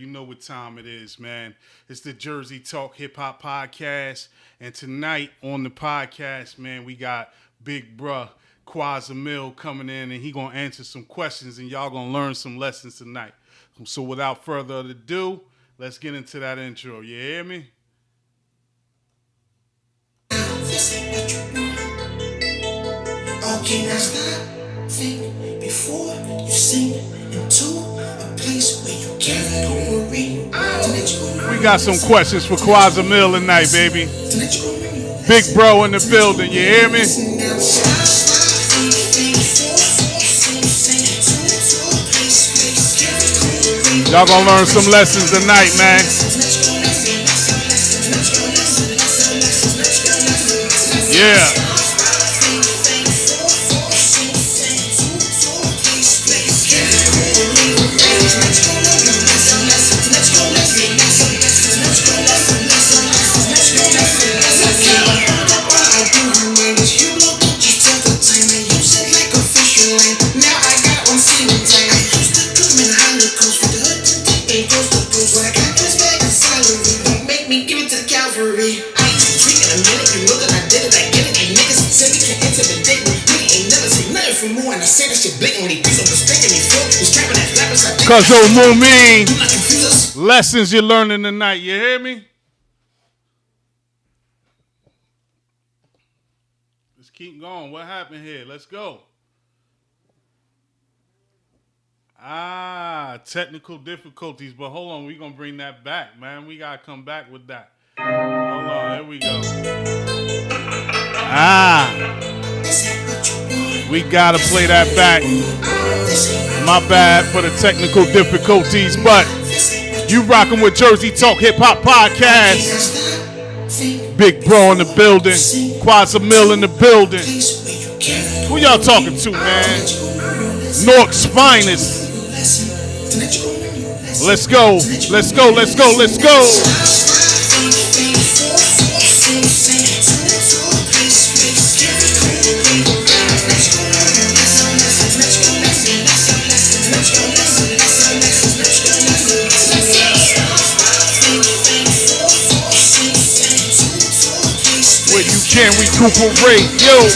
You know what time it is, man. It's the Jersey Talk Hip Hop Podcast. And tonight on the podcast, man, we got big bruh Quas Amil coming in, and he gonna answer some questions, and y'all gonna learn some lessons tonight. So without further ado, let's get into that intro. You hear me? Okay, now stop, think before you sing into a place where you can't We got some questions for Quas Amil tonight, baby. Big bro in the building, you hear me? Y'all gonna learn some lessons tonight, man. Yeah. Cause yo, mean lessons you're learning tonight, you hear me? Let's keep going. What happened here? Let's go. Technical difficulties, but hold on, we're gonna bring that back, man. We gotta come back with that. Hold on, here we go. We gotta play that back. My bad for the technical difficulties, but you rocking with Jersey Talk Hip Hop Podcast. Big bro in the building, Quas Amil in the building. Who y'all talking to, man? Newark's finest. Let's go, let's go, let's go, let's go. Where you can recuperate, yo.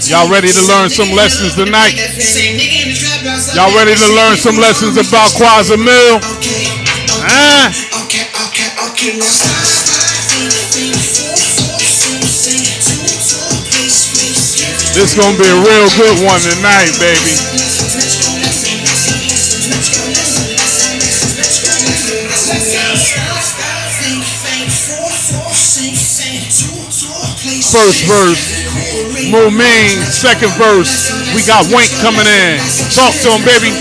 Y'all ready to learn some lessons tonight? Y'all ready to learn some lessons about Quas Amil? This is gonna be a real good one tonight, baby. First verse, Mean. Second verse, we got Wink coming in. Talk to him, baby.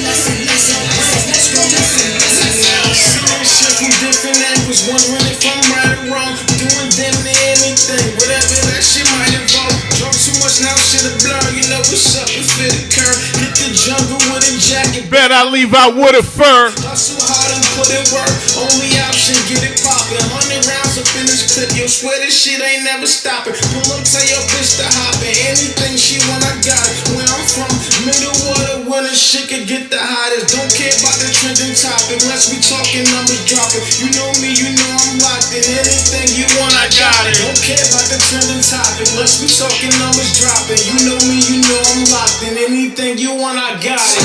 Bet I leave out with a fur. Hustle hard and put in work. Only option, get it poppin'. 100 rounds up in this clip. Yo, swear this shit ain't never stopping. Pull up, tell your bitch to hop in. Anything she want, I got it. Where I'm from, middle water, when a shit could get the hottest. Don't care about the trending topic. Unless we talking numbers dropping. You know me, you know I'm locked in. Anything you want, I got it. Don't care about the trending topic. Unless we talking numbers dropping. You know me, you know I'm locked in. Anything you want, I got it.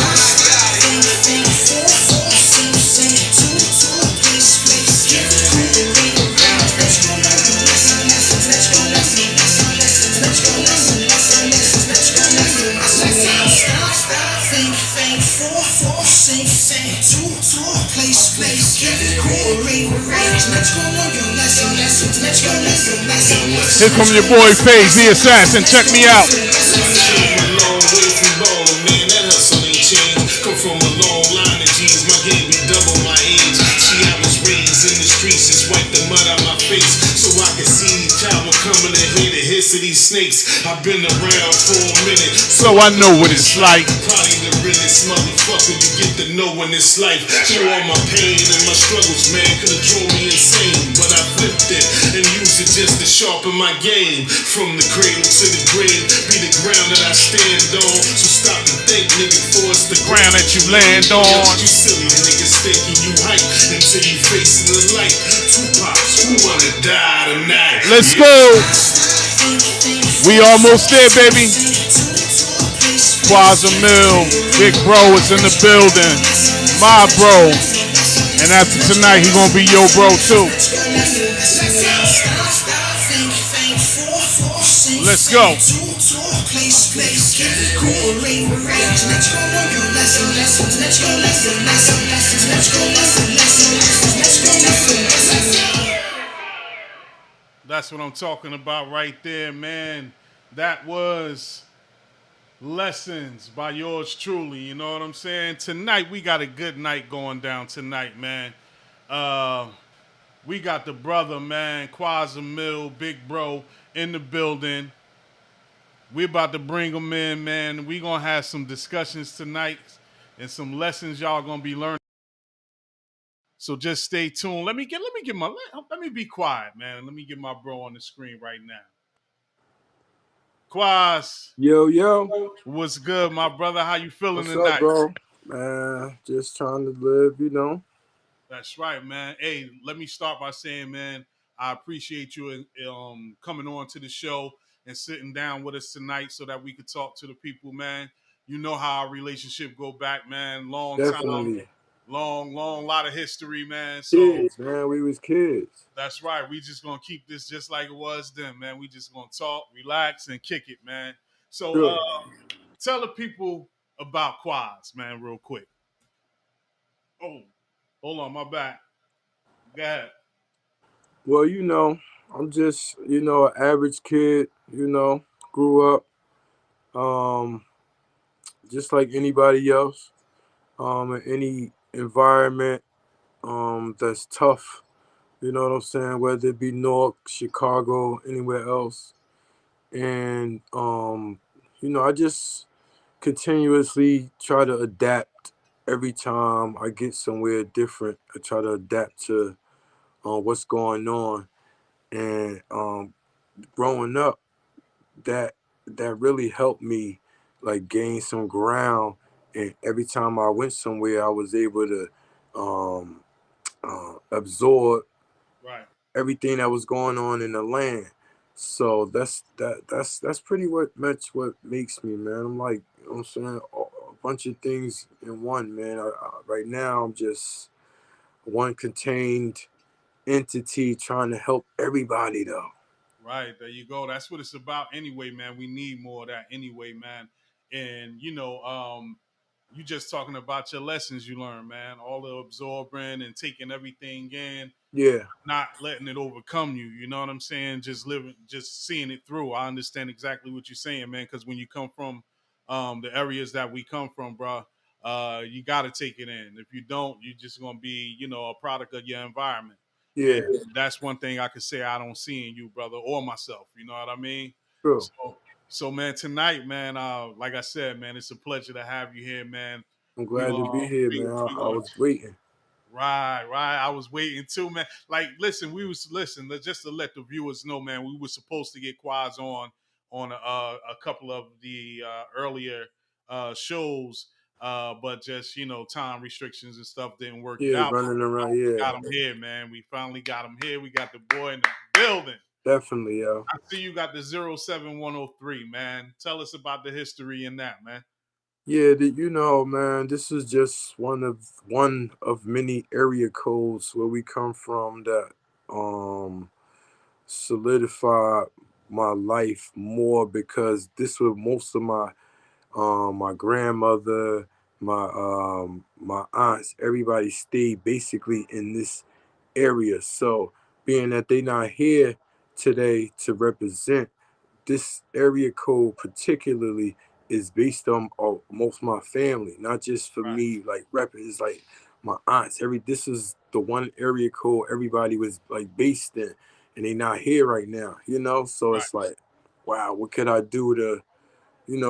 Let's go on your lesson. Here come your boy FaZe, the assassin. Check me out. Came a long way from ballin', man, that hustle ain't changed. Come from a long line of G's, my game be double my age. See, I was raised in the streets, just wipe the mud out my face, so I can see these cowboys coming and hear the hiss of these snakes. I've been around for a minute, So I know what it's like. probably the realest motherfucker you get to know in this life. Through all my pain and my struggles, man, could've drove me insane, but I flipped it and used it just to sharpen my game. From the cradle to the grave, be the ground that I stand on. So stop and think, nigga, for it's the Ground that you land on. You silly niggas thinking you hype until you facing the light. Tupac, who wanna die tonight? Let's go. We almost there, baby. Quas Amil, big bro is in the building. My bro. And after tonight, he gonna be your bro too. Let's go. That's what I'm talking about right there, man. That was Lessons by yours truly. You know what I'm saying? Tonight, we got a good night going down tonight, man. Uh, we got the brother, man, Quas Amil, big bro, in the building. We about to bring him in, man. We gonna have some discussions tonight and some lessons y'all gonna be learning. So just stay tuned. Let me be quiet, man. Let me get my bro on the screen right now. Quas, Yo, yo. what's good, my brother? How you feeling What's up, tonight? bro? Man, just trying to live, you know. That's right, man. Hey, let me start by saying, man, I appreciate you coming on to the show and sitting down with us tonight so that we could talk to the people, man. You know how our relationship go back, man. Long time, Definitely. long, lot of history, man. So Kids, man. We was kids. that's right. We just gonna keep this just like it was then, man. We just gonna talk, relax, and kick it, man. So Sure. tell the people about Quads, man, real quick. Oh, hold on, my back. Go ahead. Well, I'm just, an average kid, grew up just like anybody else, in any environment that's tough, you know what I'm saying, whether it be Newark, Chicago, anywhere else. And I just continuously try to adapt every time I get somewhere different. I try to adapt to what's going on. And growing up, that that really helped me like gain some ground. And every time I went somewhere, I was able to um, absorb Right. everything that was going on in the land. So that's pretty much what makes me, man. I'm like, I'm saying, a bunch of things in one, man. Right now, I'm just one contained entity trying to help everybody, though. Right, there you go. That's what it's about anyway, man. We need more of that anyway, man. And you just talking about your lessons you learned, man. All the absorbing and taking everything in, Yeah, not letting it overcome you. You know what I'm saying? Just living, just seeing it through. I understand exactly what you're saying, man. Because when you come from the areas that we come from, bro, you got to take it in. If you don't, you're just gonna be, a product of your environment. And yeah, that's one thing I could say I don't see in you, brother, or myself. You know what I mean? true. So, man, tonight, man, like I said, man, it's a pleasure to have you here, man. I'm We glad to gonna be here, man. we I gonna was waiting. right. I was waiting too, man. Like, listen. Just to let the viewers know, man, we were supposed to get Quads on a couple of the earlier shows, but just time restrictions and stuff didn't work it Yeah, out. But running we around. finally Yeah, got him here, man. We finally got him here. We got the boy in the building. definitely, yo. I see you got the 07103, man. Tell us about the history in that, man. Yeah, man, this is just one of many area codes where we come from that um solidified my life more because this was most of my grandmother, my aunts, everybody stayed basically in this area. So being that they not here today to represent this area code particularly is based on most of my family, not just for Right. me like repping. It's like my aunts. This is the one area code everybody was like based in, and they not here right now. So Right. it's like, wow, what could I do to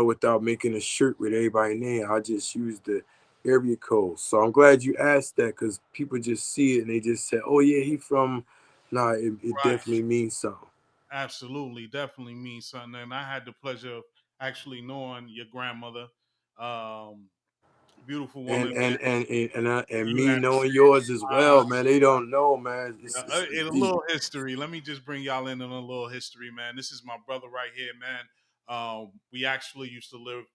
without making a shirt with everybody name? I just use the area code. So I'm glad you asked that because people just see it and they just say, "Oh yeah, he from." Nah, it Right. definitely means something. Absolutely, definitely means something. And I had the pleasure of actually knowing your grandmother. Um, Beautiful And woman, man. and and and You me had the knowing same yours as well, man. They don't know, man. It's in a deep. little history. Let me just bring y'all in on a little history, man. This is my brother right here, man. We actually used to live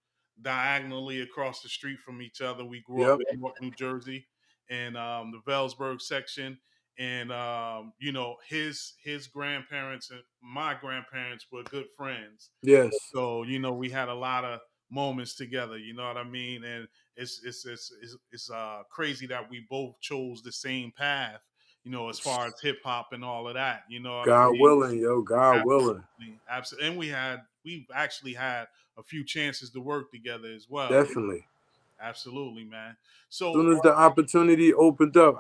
diagonally across the street from each other. We grew up Yep. in Newark, New Jersey, in the Velsburg section, and his grandparents and my grandparents were good friends. Yes. So we had a lot of moments together. You know what I mean? And it's crazy that we both chose the same path. As far as hip hop and all of that. You know what I God mean? willing, yo. God willing. Absolutely, absolutely. And we've actually had a few chances to work together as well. Definitely. Absolutely, man. So Soon as the opportunity opened up,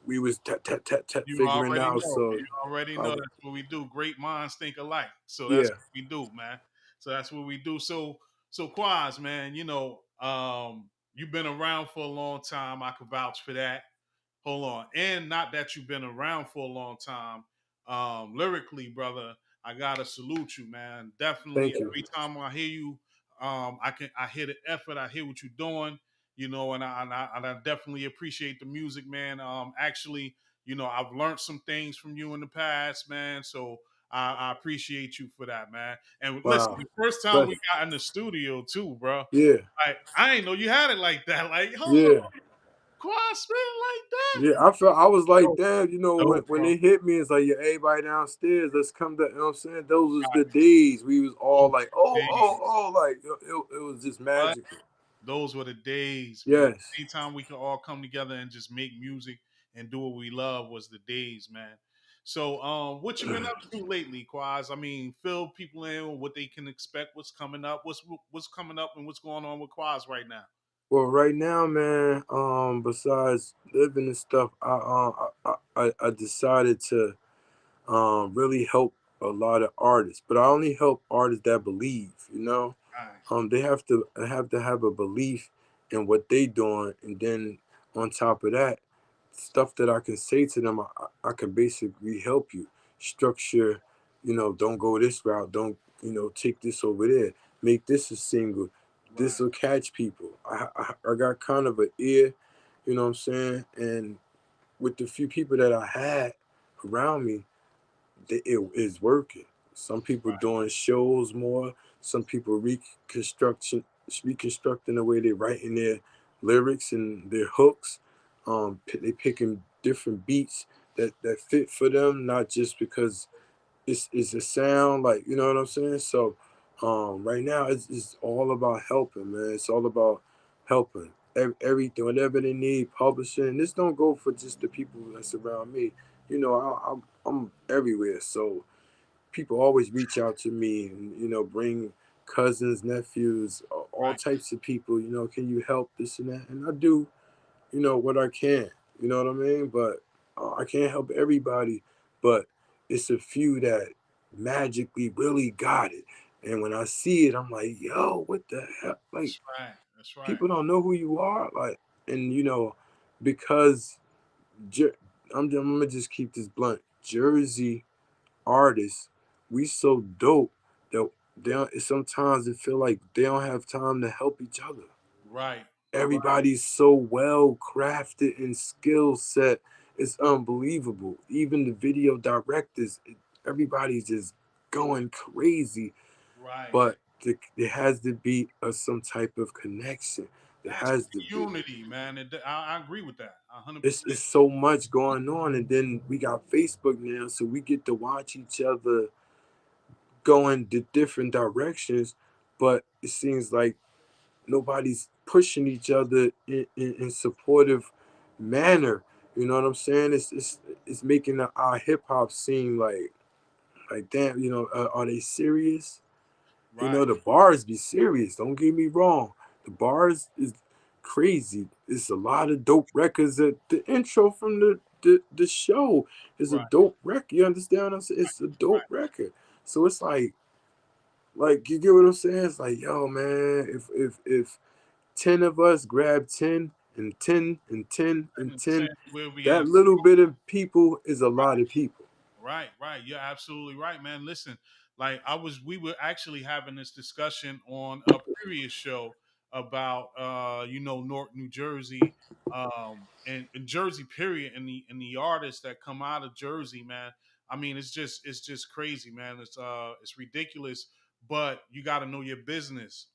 we was tap tap tap tap you figuring already out. know. So You already I, know that's what we do. Great minds think alike. So that's yeah. what we do, man. So that's what we do. So Quas, man, you've been around for a long time. I could vouch for that. Hold on. And not that you've been around for a long time. Lyrically, brother, I gotta salute you, man. Definitely Thank you. every time I hear you, I hear the effort, I hear what you're doing, and I definitely appreciate the music, man. Actually, I've learned some things from you in the past, man. So I appreciate you for that, man. And listen, Wow. the first time Bless. we got in the studio too, bro. Yeah. Like I ain't know you had it like that. Like, hold on, Yeah. Quad spit like that. Yeah, I was like, Dope, damn, when, dope, when bro. they hit me, it's like, yeah, everybody downstairs, let's come to, what I'm saying? Those was the days we was all Those like, were oh, the oh, days. oh, like, it was just What? magical. Those were the days, man. Yes. Anytime we could all come together and just make music and do what we love was the days, man. So, what you been up to lately, Quaz? I mean, fill people in on what they can expect, what's coming up, what's coming up, and what's going on with Quaz right now. Well, right now, man, besides living and stuff, I decided to really help a lot of artists, but I only help artists that believe, All right, they have to have a belief in what they doing, and then on top of that, stuff that I can say to them, I can basically help you structure. Don't go this route. Don't take this over there. Make this a single. This right, will catch people. I got kind of an ear, what I'm saying, and with the few people that I had around me, it is working. Some people right, doing shows more. Some people reconstructing the way they writing their lyrics and their hooks. They picking different beats that fit for them, not just because it's a sound, like, you know what I'm saying. So right now it's all about helping, man. It's all about helping everything, whatever they need, publishing. This don't go for just the people that's around me. I'm everywhere, so people always reach out to me and bring cousins, nephews, all right, types of people. Can you help this and that? And I do, what I can. You know what I mean? But I can't help everybody. But it's a few that magically really got it. And when I see it, I'm like, yo, what the hell? Like, that's right, that's right, people don't know who you are. Like, and because Jer- I'm gonna just keep this blunt. Jersey artists, we so dope that sometimes it feel like they don't have time to help each other. right, right, Everybody's so well crafted and skill set. It's unbelievable. Even the video directors, everybody's just going crazy. right. But there has to be some type of connection. There That's has to be. unity, man. I agree with that, 100%. It's so much going on, and then we got Facebook now, so we get to watch each other going the different directions. But it seems like nobody's pushing each other in supportive manner. You know what I'm saying? It's making our hip hop seem like damn. You know, are they serious? You Right, know, the bars be serious. Don't get me wrong. The bars is crazy. It's a lot of dope records. The intro from the show is a right, dope record. You understand what I'm saying? It's a dope right. record. So it's like you get what I'm saying? It's like, yo, man, if 10 of us grab 10 and 10 and 10 and And 10, where we that have little bit of people is a lot of people. right, right. You're absolutely right, man. Listen, like we were actually having this discussion on a previous show about, Newark, New Jersey, and Jersey, period, and the artists that come out of Jersey, man. I mean, it's just crazy, man. It's ridiculous, but you got to know your business,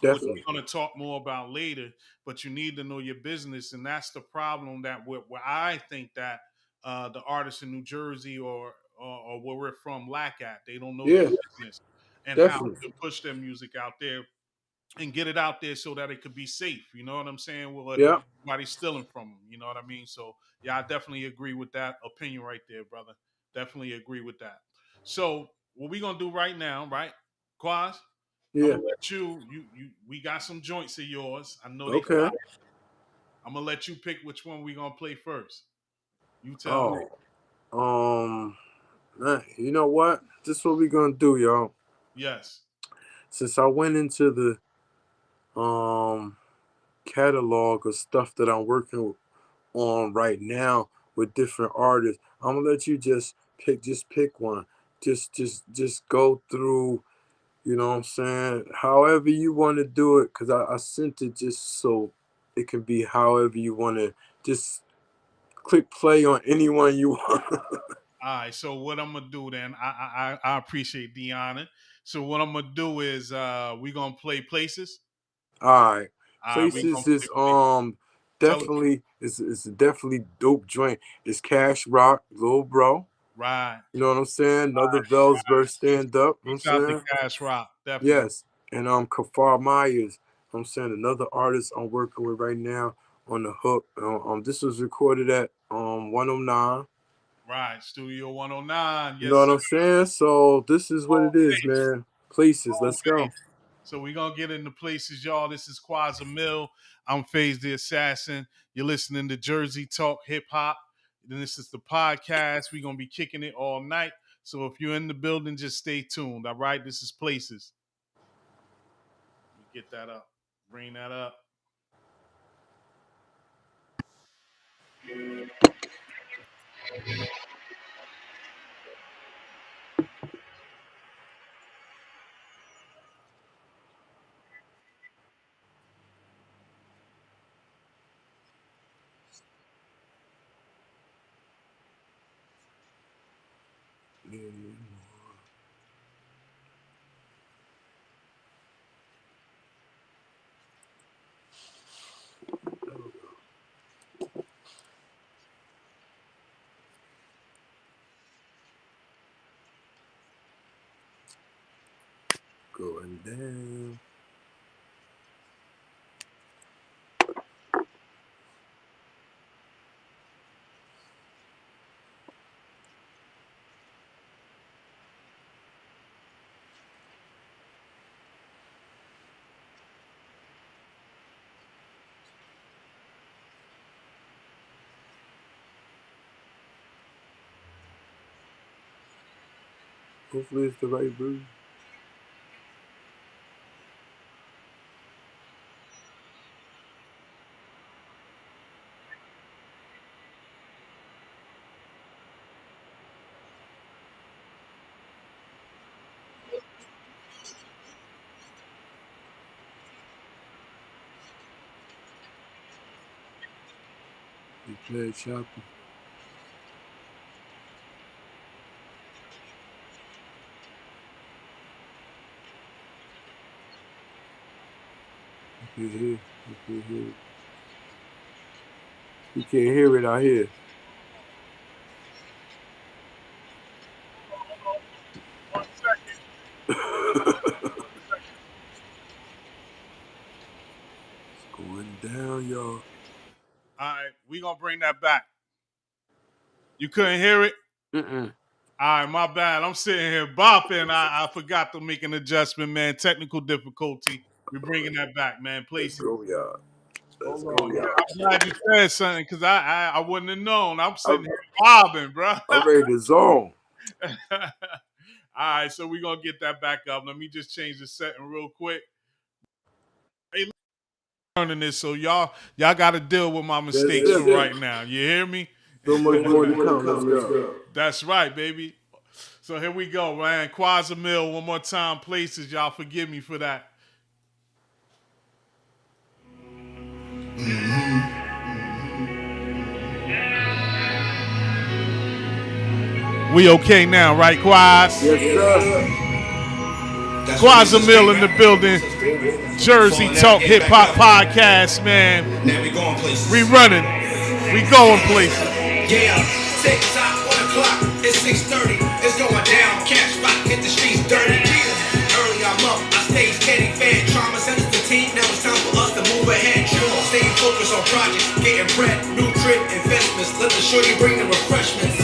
which Definitely. we're going to talk more about later. But you need to know your business, and that's the problem that where I think that the artists in New Jersey or where we're from lack at. They don't know their Yeah, business and how definitely. to push their music out there and get it out there so that it could be safe. You know what I'm saying? Well, Yeah, nobody's stealing from them. You know what I mean? So yeah, I definitely agree with that opinion right there, brother. Definitely agree with that. So what we gonna do right now, right, Quas? I'm yeah. gonna let we got some joints of yours. I know they fire. Okay. I'm gonna let you pick which one we gonna play first. You tell me. Oh, man, you know what? This is what we gonna do, y'all. Yes. Since I went into the catalog of stuff that I'm working on right now with different artists, I'm gonna let you just pick one. Just go through, you know what I'm saying? However you want to do it, because I sent it just so it can be however you want to. Just click play on anyone you want. All right. So what I'm gonna do then? I appreciate the honor. So what I'm gonna do is we gonna play places. All right. All right. We gonna Places play is places. Tell us. definitely is a definitely dope joint. It's Cash Rock, Lil Bro. Right. You know what I'm saying? Another Velsberg Peace, stand up. You know what I'm peace out to saying? Cash Rock. Definitely. Yes. And Kafar Myers. You know what I'm saying? Another artist I'm working with right now on the hook. This was recorded at 109. Right. Studio 109. You know Yes, what sir. I'm saying? So this is what it Home is, base. man. Places. Home Let's go. base. So we're gonna get into places, y'all. This is Quas Amil. I'm Phase the Assassin. You're listening to Jersey Talk Hip Hop. Then this is the podcast. We're gonna be kicking it all night. So if you're in the building, just stay tuned. All right. This is places. Let me get that up. Bring that up. Going down. Hopefully it's the right version. You play it choppy. You can hear. You can hear it. You can't hear it out here. One second. It's going down, y'all. All right, we gonna bring that back. You couldn't hear it? Mm-mm. All right, my bad. I'm sitting here bopping. I forgot to make an adjustment, man. Technical difficulty. We're bringing that back, man. Let's Please. go, y'all. Let's Hold go, on. y'all. I'm glad you said something because I wouldn't have known. I'm I'm, sitting here bobbing, bro. I'm ready to zone. All right, so we're going to get that back up. Let me just change the setting real quick. Hey, learning this, so y'all got to deal with my That's mistakes for it. right now. You hear me? So much more to come. Let's go. That's right, baby. So here we go, man. Quas Amil, one more time, places. Y'all forgive me for that. We okay now, right, Quas? Yes, sir. Quas Amil in the building. Jersey Talk Hip Hop Podcast, man. Now we going places. We running. We going places. Yeah, TikTok on the clock. It's 6:30. It's going down. Cash rock, hit the streets dirty. Early I'm up. I stay steady, fan. Trauma sends the team. Now it's time for us to move ahead. Stay focused on projects, getting bread, new trip, investments. Let the shorty bring the refreshments.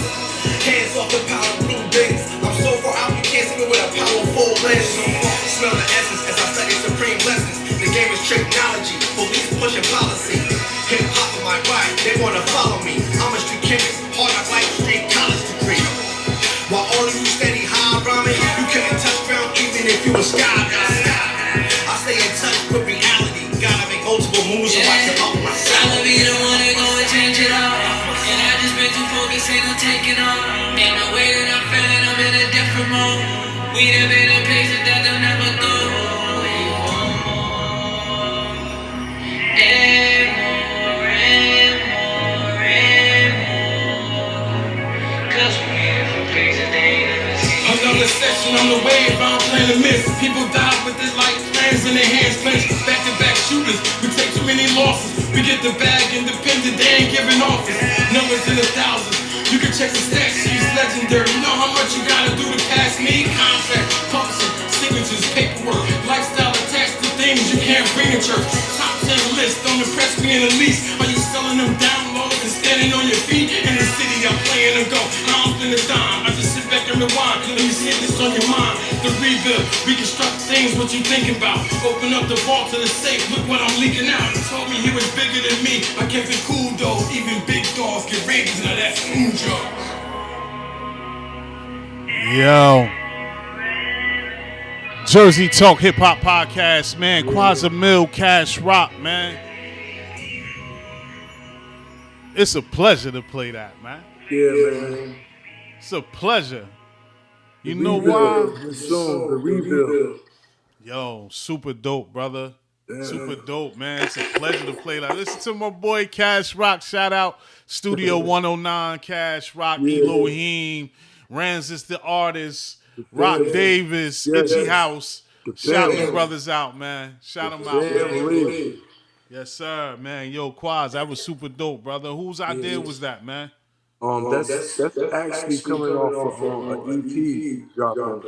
Hands off the power, blue bins. I'm so far out, you can't see me with a powerful lens. Smell the essence as I study supreme lessons. The game is technology, police pushing policy. Hip hop on my ride, they wanna follow me. I'm a street chemist, hard knock life, straight college degree. While all of you steady high rhyming, you couldn't touch ground even if you were skydiving. I stay in touch with reality, gotta make multiple moves so I can up myself. I'ma be the one that go and change it all. And I just been too focused, ain't no taking on. And the way that I'm feeling, I'm in a different mode. We done been in places that they'll never go. And more, and more, and more. Cause we headed for places they ain't never seen. Another session on the wave, I don't plan to miss. People die with this like plans in their hands clenched. Back to back shooters, we take too many losses. We get the bag independent, they ain't giving office. Numbers in the thousands, you can check the stats, she's legendary. Know how much you gotta do to pass me? Contract, pumps and signatures, paperwork, lifestyle attached to things you can't bring to church. Top 10 list, don't impress me in the least. Are you selling them downloads and standing on your feet? In the city, I'm playing to go. I don't spend a dime, I just sit back and rewind. Let me see this on your mind. The rebuild, reconstruct things, what you thinking about? Open up the vault to the safe, look what I'm leaking out. He told me he was bigger than me. I kept it cool though, even big dogs get ratings, now that's food job. Yo. Jersey Talk Hip Hop Podcast, man. Quas Amil, Cash Rock, man. It's a pleasure to play that, man. Yeah, man. It's a pleasure. You The know rebuild. why? The song, the rebuild. Yo, super dope, brother. Damn. Super dope, man. It's a pleasure to play that. Listen to my boy Cash Rock. Shout out Studio 109, Cash Rock, Yeah. Elohim, Ranzis the artist, The Rock family. Davis, Yes. Itchy House. The Shout family. them brothers out, man. Shout them out, man. Family. Yes, sir, man. Yo, Quas, that was super dope, brother. Whose idea was that, man? That's actually coming off of an EP dropping.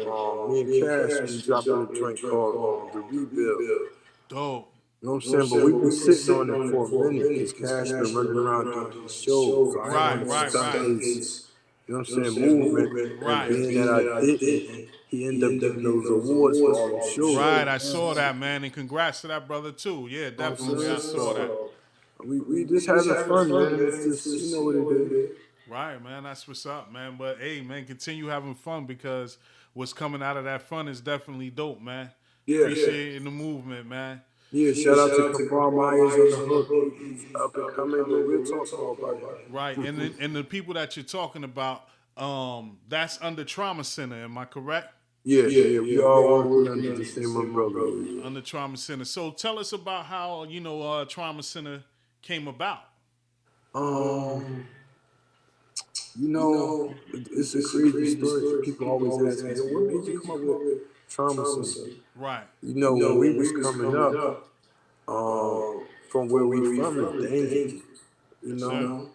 Me and Cash been dropping a joint called The Rebuild. Dope. You know what I'm saying? But we've been sitting on it for a minute because Cash been running around doing his shows. So I Right, ain't want to stop right. his, you know what I'm saying, movement. Right. And being that I didn't, he ended up getting those awards for all the shows. Right, I saw that, man, and congrats to that brother too. Yeah, definitely, I saw that. We just having fun, man. It's just, you know what it is. Right, man, that's what's up, man. But hey, man, continue having fun because what's coming out of that fun is definitely dope, man. Yeah. Appreciating the movement, man. Yeah, shout out to Kabal Myers on the hook. He's up and coming, but we'll talk more about it. Right, and the people that you're talking about, that's under Trauma Center. Am I correct? Yeah. We all working under the same umbrella. Under Trauma Center. So tell us about how Trauma Center came about. You know, it's a crazy story. People always ask me, "Yo, what made you come up with Trauma Center?" Right. You know, when we was coming up, from where we from in Danger, you know,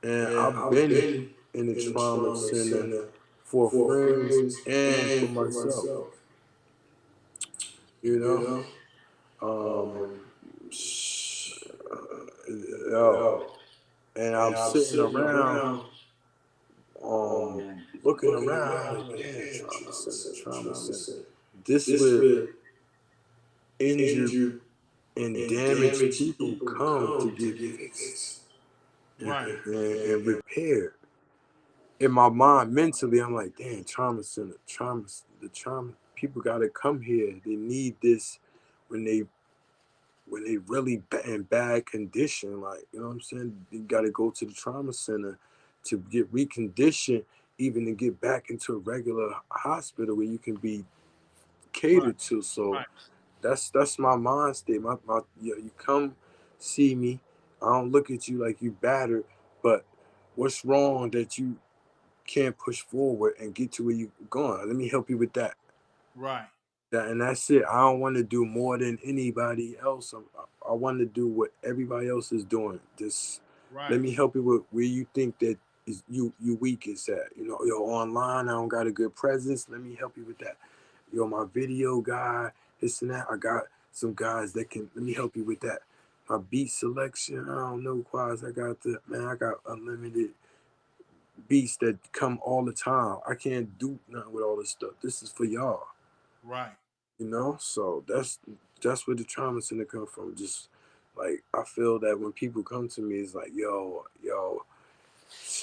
and I've been in the Trauma Center for friends and for myself. You know, yo, and I'm sitting around looking around, I'm like, damn, trauma center. This where injured and damaged people come to get fixed and, Right. and repaired. In my mind, mentally, I'm like, damn, trauma center, the trauma people gotta come here. They need this when they really in bad condition. Like, you know what I'm saying? You gotta go to the trauma center to get reconditioned, even to get back into a regular hospital where you can be Right. catered to. So Right. that's my mind state. You come see me. I don't look at you like you battered, but what's wrong that you can't push forward and get to where you're going? Let me help you with that. Right. And that's it. I don't want to do more than anybody else. I want to do what everybody else is doing. Just let Right. me help you with where you think that is you weakest at. You know, yo, online I don't got a good presence. Let me help you with that. Yo, my video guy, this and that. I got some guys that can let me help you with that. My beat selection, I don't know, Quas. I got unlimited beats that come all the time. I can't do nothing with all this stuff. This is for y'all. Right. You know, so that's where the trauma center come from. Just like I feel that when people come to me, it's like, yo,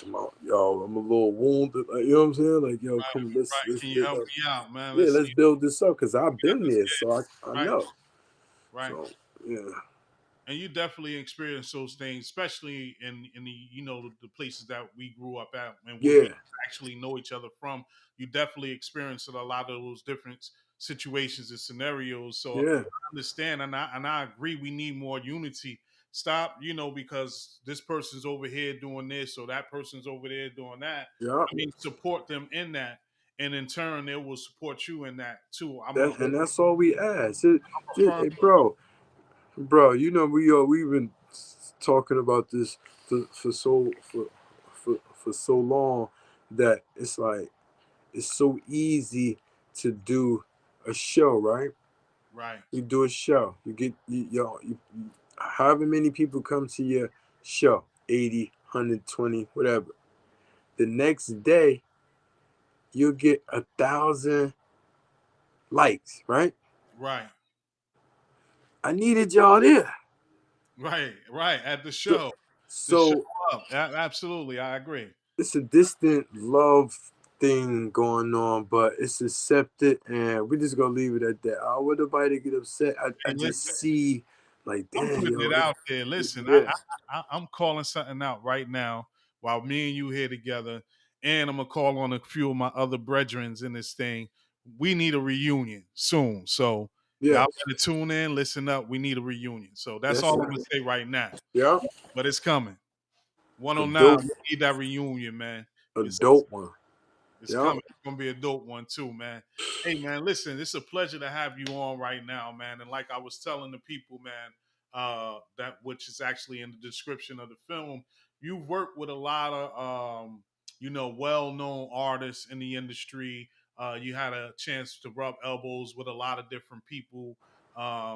I'm a little wounded. Like, you know what I'm saying? Like, yo, Right. come, let's Right. let's Can you build help up. me out, man? Yeah, Let's let's see. build this up because I've We been there, understand. so I Right. know. Right. So yeah, And you definitely experience those things, especially in the the places that we grew up at and where we yeah, actually know each other from. You definitely experienced a lot of those different situations and scenarios. So yeah, I understand, and I agree. We need more unity. Stop, because this person's over here doing this, or that person's over there doing that. yeah. I mean, support them in that, and in turn, they will support you in that too. I'm a That's all we ask. firm. Hey, bro, you know we've been talking about this for so long that it's like it's so easy to do a show, right? Right. You do a show, you get however many people come to your show, 80, 120, whatever. The next day you'll get 1,000 likes, right? Right. I needed y'all there. Right, right. At the So, show, to show so up. Absolutely, I agree. it's a distant love thing going on, but it's accepted, and we're just gonna leave it at that. I want nobody to get upset. I Hey, just listen, see like, I'm damn, putting yo, it out there. Listen, yeah, I'm calling something out right now while me and you here together, and I'm gonna call on a few of my other brethrens in this thing. We need a reunion soon, so y'all yes, better tune in, listen up. We need a reunion, so that's that's all it. I'm gonna say right now. Yeah, But it's coming. a 109. dope, We need that reunion, man. a It's dope one. It's Yeah, coming. It's gonna be a dope one too, man. Hey, man, listen, it's a pleasure to have you on right now, man. And like I was telling the people, man, that which is actually in the description of the film, you've worked with a lot of well-known artists in the industry. You had a chance to rub elbows with a lot of different people,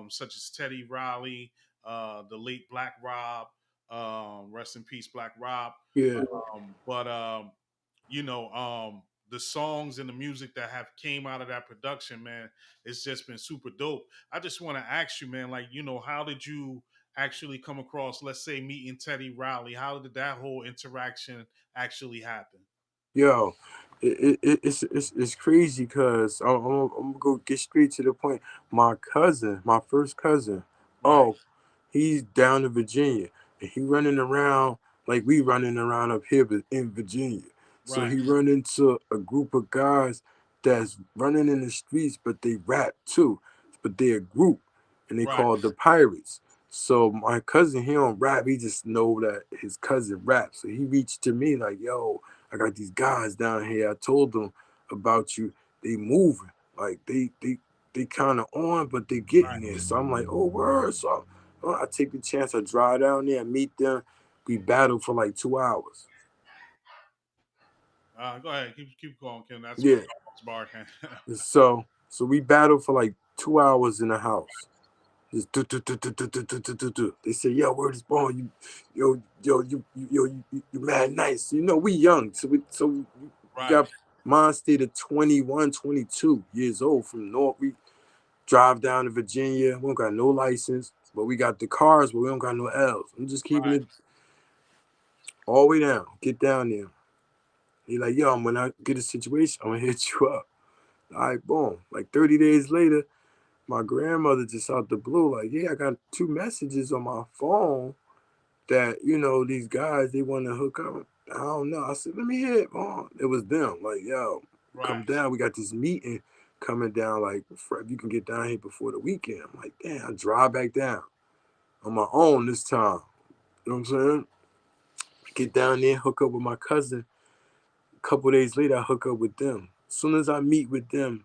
such as Teddy Riley, the late Black Rob. Rest in peace, Black Rob. yeah, But you know, the songs and the music that have came out of that production, man, it's just been super dope. I just want to ask you, man, like, how did you actually come across, let's say, meeting Teddy Riley? How did that whole interaction actually happen? yo, it's crazy because I'm gonna go get straight to the point. My cousin, my first cousin, Right, oh, he's down in Virginia, and he running around like we running around up here, but in Virginia. So right, he run into a group of guys that's running in the streets, but they rap too, but they're a group, and they right, called the Pirates. So my cousin, he don't rap. He just know that his cousin raps. So he reached to me like, "Yo, I got these guys down here. I told them about you. They moving. Like they kind of on, but they getting there." So I'm like, "Oh, word." So I take the chance. I drive down there, meet them. We battle for like 2 hours. go ahead, keep going, Kim. That's my Yeah. dog's barking. So we battled for like 2 hours in the house. Just do. They say, yo, word is born. You mad nice. You know, we young. So we Right. got mine stayed at 21, 22 years old from North. We drive down to Virginia. We don't got no license, but we got the cars, but we don't got no L's. I'm just keeping Right. it all the way down. Get down there. He like, yo, when I get a situation, I'm gonna hit you up. All right, boom. Like 30 days later, my grandmother just out the blue, like, yeah, I got 2 messages on my phone that, these guys, they want to hook up. I don't know. I said, let me hear it, Mom. It was them. Like, yo, Right. come down. We got this meeting coming down. Like, Fred, you can get down here before the weekend. I'm like, damn, I drive back down on my own this time. You know what I'm saying? Get down there, hook up with my cousin. A couple days later, I hook up with them. As soon as I meet with them,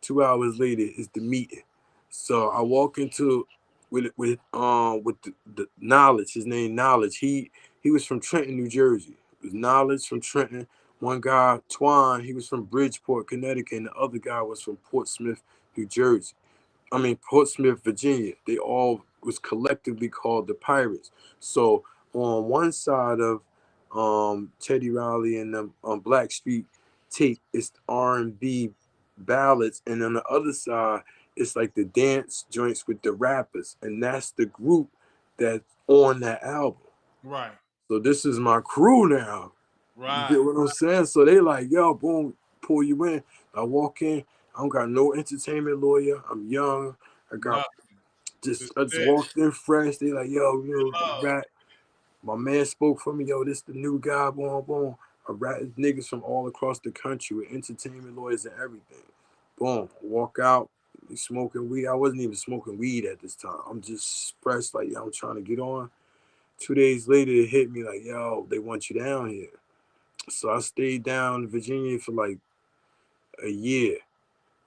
2 hours later is the meeting. So I walk into with the knowledge. His name Knowledge. He was from Trenton, New Jersey. It was Knowledge from Trenton. One guy, Twan, he was from Bridgeport, Connecticut, and the other guy was from Portsmouth, New Jersey. I mean Portsmouth, Virginia. They all was collectively called the Pirates. So on one side of Teddy Riley and them on Black Street tape, it's R&B ballads, and on the other side, it's like the dance joints with the rappers, and that's the group that's on that album. Right. So this is my crew now. You Right. get what I'm saying? So they like, yo, boom, pull you in. I walk in. I don't got no entertainment lawyer. I'm young. I got Nothing. just Just I just this. walked in fresh. They like, yo, Love. rap. My man spoke for me. Yo, this the new guy. Boom, boom. I rap niggas from all across the country with entertainment lawyers and everything. Boom. Walk out. Smoking weed. I wasn't even smoking weed at this time. I'm just fresh. Like, yo, I'm trying to get on. 2 days later, it hit me like, yo, they want you down here. So I stayed down in Virginia for like a year,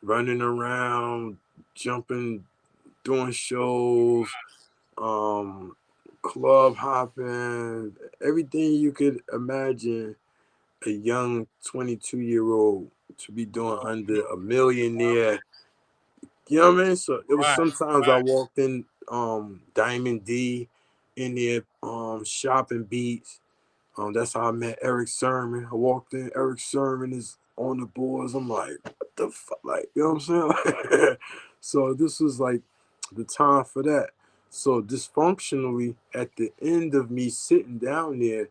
running around, jumping, doing shows, um, club hopping, everything you could imagine a young 22-year-old to be doing under a millionaire. You know what I mean? So it was Right. sometimes I Right. walked in Diamond D in there shopping beats. That's how I met Eric Sermon. I walked in, Eric Sermon is on the boards. I'm like, what the fuck? Like, you know what I'm saying? So this was like the time for that. So dysfunctionally, at the end of me sitting down there,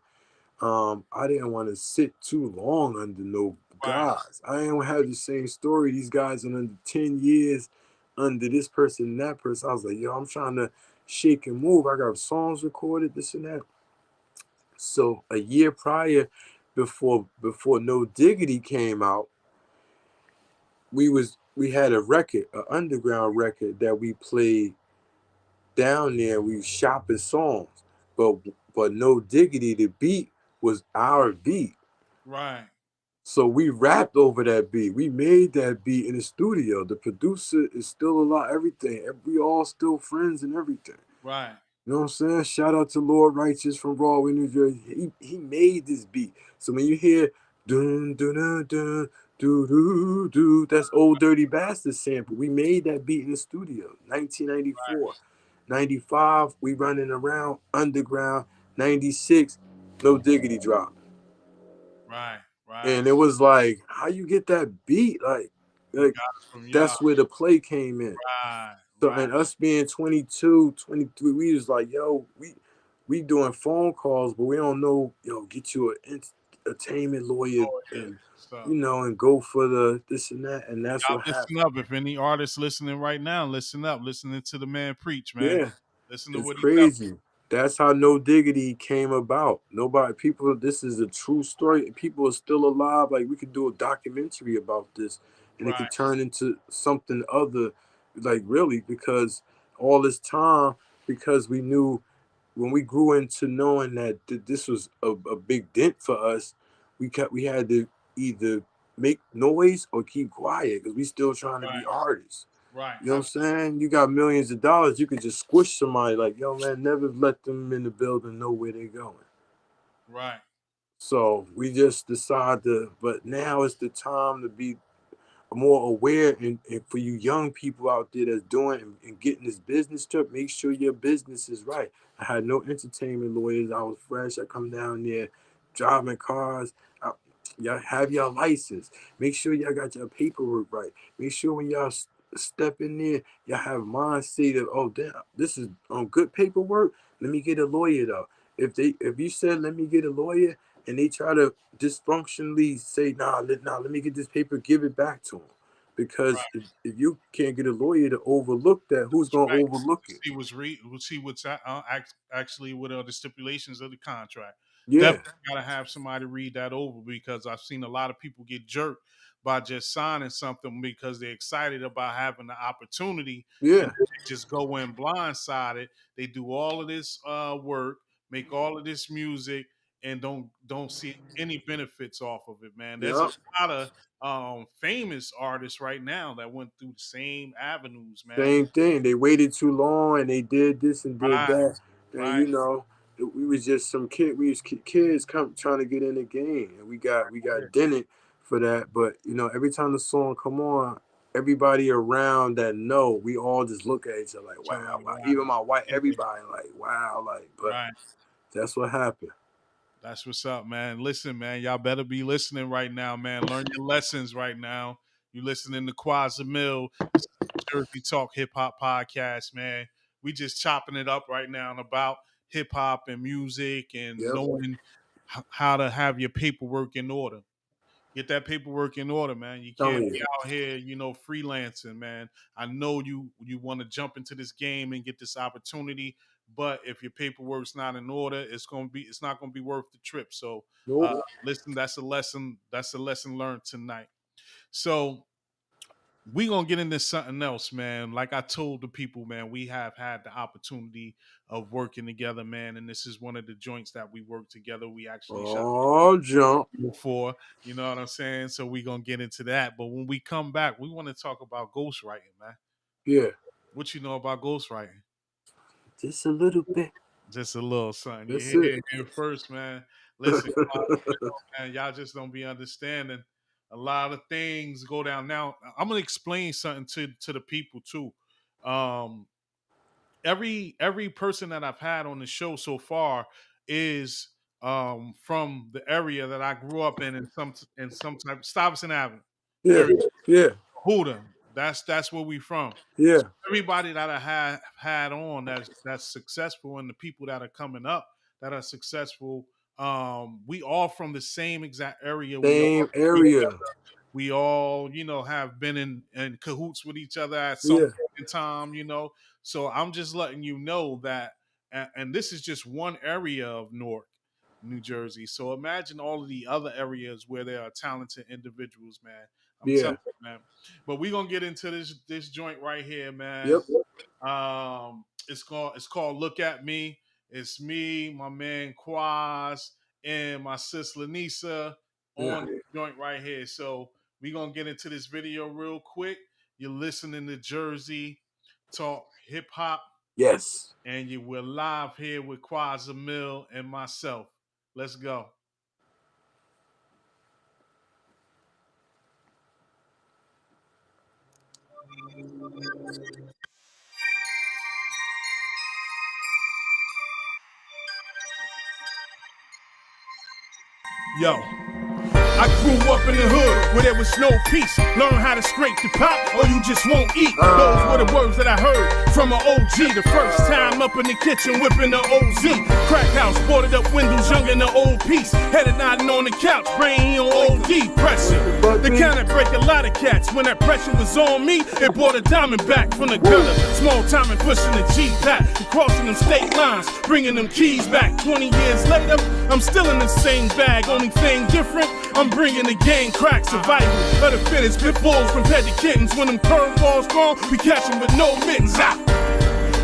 I didn't want to sit too long under no Right. guys. I ain't have the same story. These guys in under 10 years under this person and that person. I was like, yo, I'm trying to shake and move. I got songs recorded, this and that. So a year prior, before No Diggity came out, we had a record, an underground record that we played down there. We shopping songs, but No Diggity, the beat was our beat. Right. So we rapped over that beat. We made that beat in the studio. The producer is still alive. Everything. We all still friends and everything. Right. You know what I'm saying? Shout out to Lord Righteous from Broadway, New Jersey. He made this beat. So when you hear dun dun dun dun do do do, that's Old Dirty Bastard sample. We made that beat in the studio. 1994. 95, we running around underground. 96, No Diggity drop. Right. Right. And it was like, how you get that beat? You Like got it from y'all. that's where the play came in. Right. So Right. and us being 22, 23, we was like, yo, we doing phone calls, but we don't know, get you an entertainment lawyer Oh yeah. and So and go for the this and that, and that's y'all what listen happened. up. If any artists listening right now, listen up. Listening to the man preach, man. Yeah, Listen to it's what he tell. crazy. That's how No Diggity came about. Nobody, people, this is a true story. People are still alive. Like we could do a documentary about this, and it Right. could turn into something other, like really, because all this time, because we knew when we grew into knowing that this was a big dent for us, we had to either make noise or keep quiet because we still trying to be Right. artists. Right. You know what I'm saying? You got millions of dollars, you could just squish somebody like, yo man, never let them in the building know where they're going. Right. So we just decide to, but now it's the time to be more aware, and for you young people out there that's doing and getting this business trip, make sure your business is right. I had no entertainment lawyers. I was fresh. I come down there driving cars. Y'all have your license. Make sure y'all got your paperwork right. Make sure when y'all step in there, y'all have mindset of, oh damn, this is on good paperwork. Let me get a lawyer though. If you said let me get a lawyer and they try to dysfunctionally say let me get this paper, give it back to them. Because if you can't get a lawyer to overlook that, who's gonna Right. overlook it? We'll see what's actually what are the stipulations of the contract. Yeah, Definitely gotta have somebody read that over because I've seen a lot of people get jerked by just signing something because they're excited about having the opportunity and yeah, they just go in blindsided. They do all of this work, make all of this music, and don't see any benefits off of it, man. There's a yeah. lot of famous artists right now that went through the same avenues, man. Same thing. They waited too long and they did this and did Right, that. And right. we was just some kid. We was kids come trying to get in the game, and we got dented for that. But every time the song come on, everybody around that know, we all just look at each other like, So wow, like, wow. wow. Even my wife, everybody like, wow, like. But Right. that's what happened. That's what's up, man. Listen, man, y'all better be listening right now, man. Learn your lessons right now. You listening to Quas Amil. This is the Jersey Talk Hip Hop Podcast, man. We just chopping it up right now about hip hop and music and Yep. knowing how to have your paperwork in order. Get that paperwork in order, man. You can't Telling be you. out here, freelancing, man. I know you want to jump into this game and get this opportunity, but if your paperwork's not in order, it's not gonna be worth the trip. So Nope. listen, that's a lesson. That's a lesson learned tonight. So we gonna get into something else, man. Like I told the people, man, we have had the opportunity of working together, man, and this is one of the joints that we work together. We actually shot Oh, jump. before, you know what I'm saying? So we gonna get into that. But when we come back, we want to talk about ghostwriting, man. Yeah. What you know about ghostwriting? Just a little bit. Just a little something. You That's hear it. it here first, man. Listen, man, y'all just don't be understanding. A lot of things go down. Now, I'm gonna explain something to the people too. Um, every person that I've had on the show so far is from the area that I grew up in some type Stuyvesant Avenue. Yeah. Period. Yeah. Huda. That's where we from. Yeah. So everybody that I have had on that's successful and the people that are coming up that are successful, we all from the same exact area. Same area. We all, have been in cahoots with each other at some Yeah. point in time, So I'm just letting you know that, and this is just one area of Newark, New Jersey. So imagine all of the other areas where there are talented individuals, man. I'm Yeah. telling you, man. But we're gonna get into this joint right here, man. Yep. It's called Look at Me. It's me, my man Quas, and my sis Lanisa Yeah. on this joint right here. So we're gonna get into this video real quick. You're listening to Jersey Talk Hip Hop, Yes. and we're live here with Quas Amil and myself. Let's go. Yo. I grew up in the hood where there was no peace. Learn how to scrape the pot or you just won't eat. Those were the words that I heard from an OG. The first time up in the kitchen whipping the OZ. Crack house, boarded up windows, young in the old piece. Headed nodding on the couch, brain on OD pressure. The kind that break a lot of cats. When that pressure was on me, it brought a diamond back from the gutter. Small time and pushing the G-pack. Crossing them state lines, bringing them keys back. 20 years later, I'm still in the same bag. Only thing different, I'm bringing the game crack survival of the fittest. Pit bulls compared to kittens. When them curveballs gone, we catch them with no mittens out.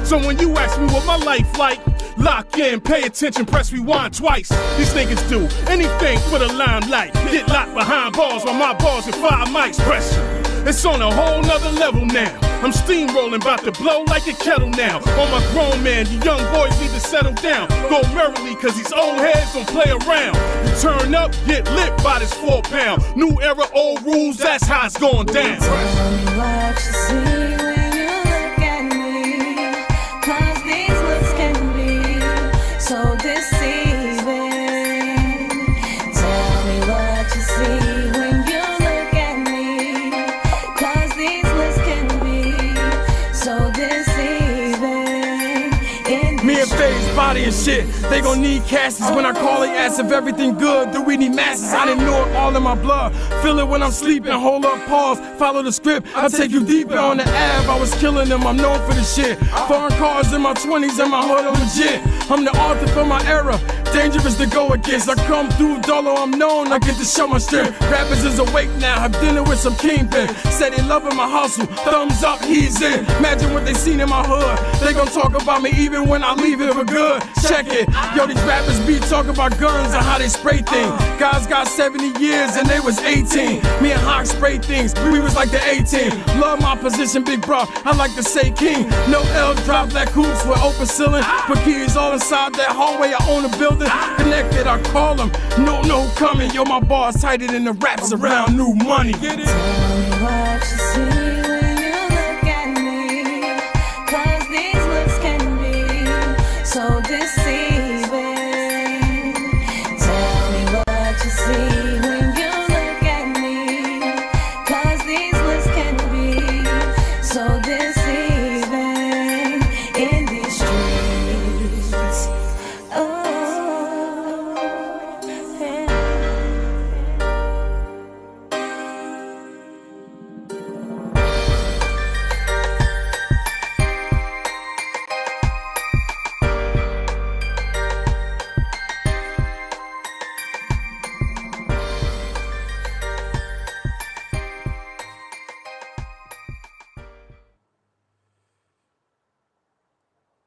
So when you ask me what my life like, lock in, pay attention, press rewind twice. These niggas do anything for the limelight. Get locked behind bars while my bars are 5 mics pressure. It's on a whole nother level now. I'm steamrolling, about to blow like a kettle now. On my grown man, you young boys need to settle down. Go merrily, cause these old heads don't play around. You turn up, get lit by this 4 pound. New era, old rules, that's how it's going down. Tell me what you see when you look at me, 'cause these looks can be so deceiving. Tell me what you see when you look at me, 'cause these looks can be so deceiving. Me and Faye's body and shit, they gon' need casses. When I call they ask if everything good, do we need masses? I didn't know it all in my blood, feel it when I'm sleeping. Hold up, pause, follow the script, I'll take you deeper. On the Ave, I was killing them, I'm known for this shit. Foreign cars in my 20s and my hood, I'm legit. I'm the author for my era, dangerous to go against. I come through dolo, I'm known, I get to show my strength. Rappers is awake now, have dinner with some kingpin. Said they loving my hustle, thumbs up, he's in. Imagine what they seen in my hood, they gon' talk about me even when I leave it for good. Check it, yo, these rappers be talking about guns and how they spray things. Guys got 70 years and they was 18. Me and Hawk spray things, we was like the 18. Love my position, big bro, I like to say king. No L drop, black hoops with open ceiling. Put keys all inside that hallway, I own a building. Connected, I call them, no coming. Yo, my bars tighter than the raps around new money. Get it? Tell me what you see when you look at me, 'cause these looks can be so deceiving. Tell me what you see when you look at me, 'cause these looks can be so deceiving in these streets. Oh, yeah.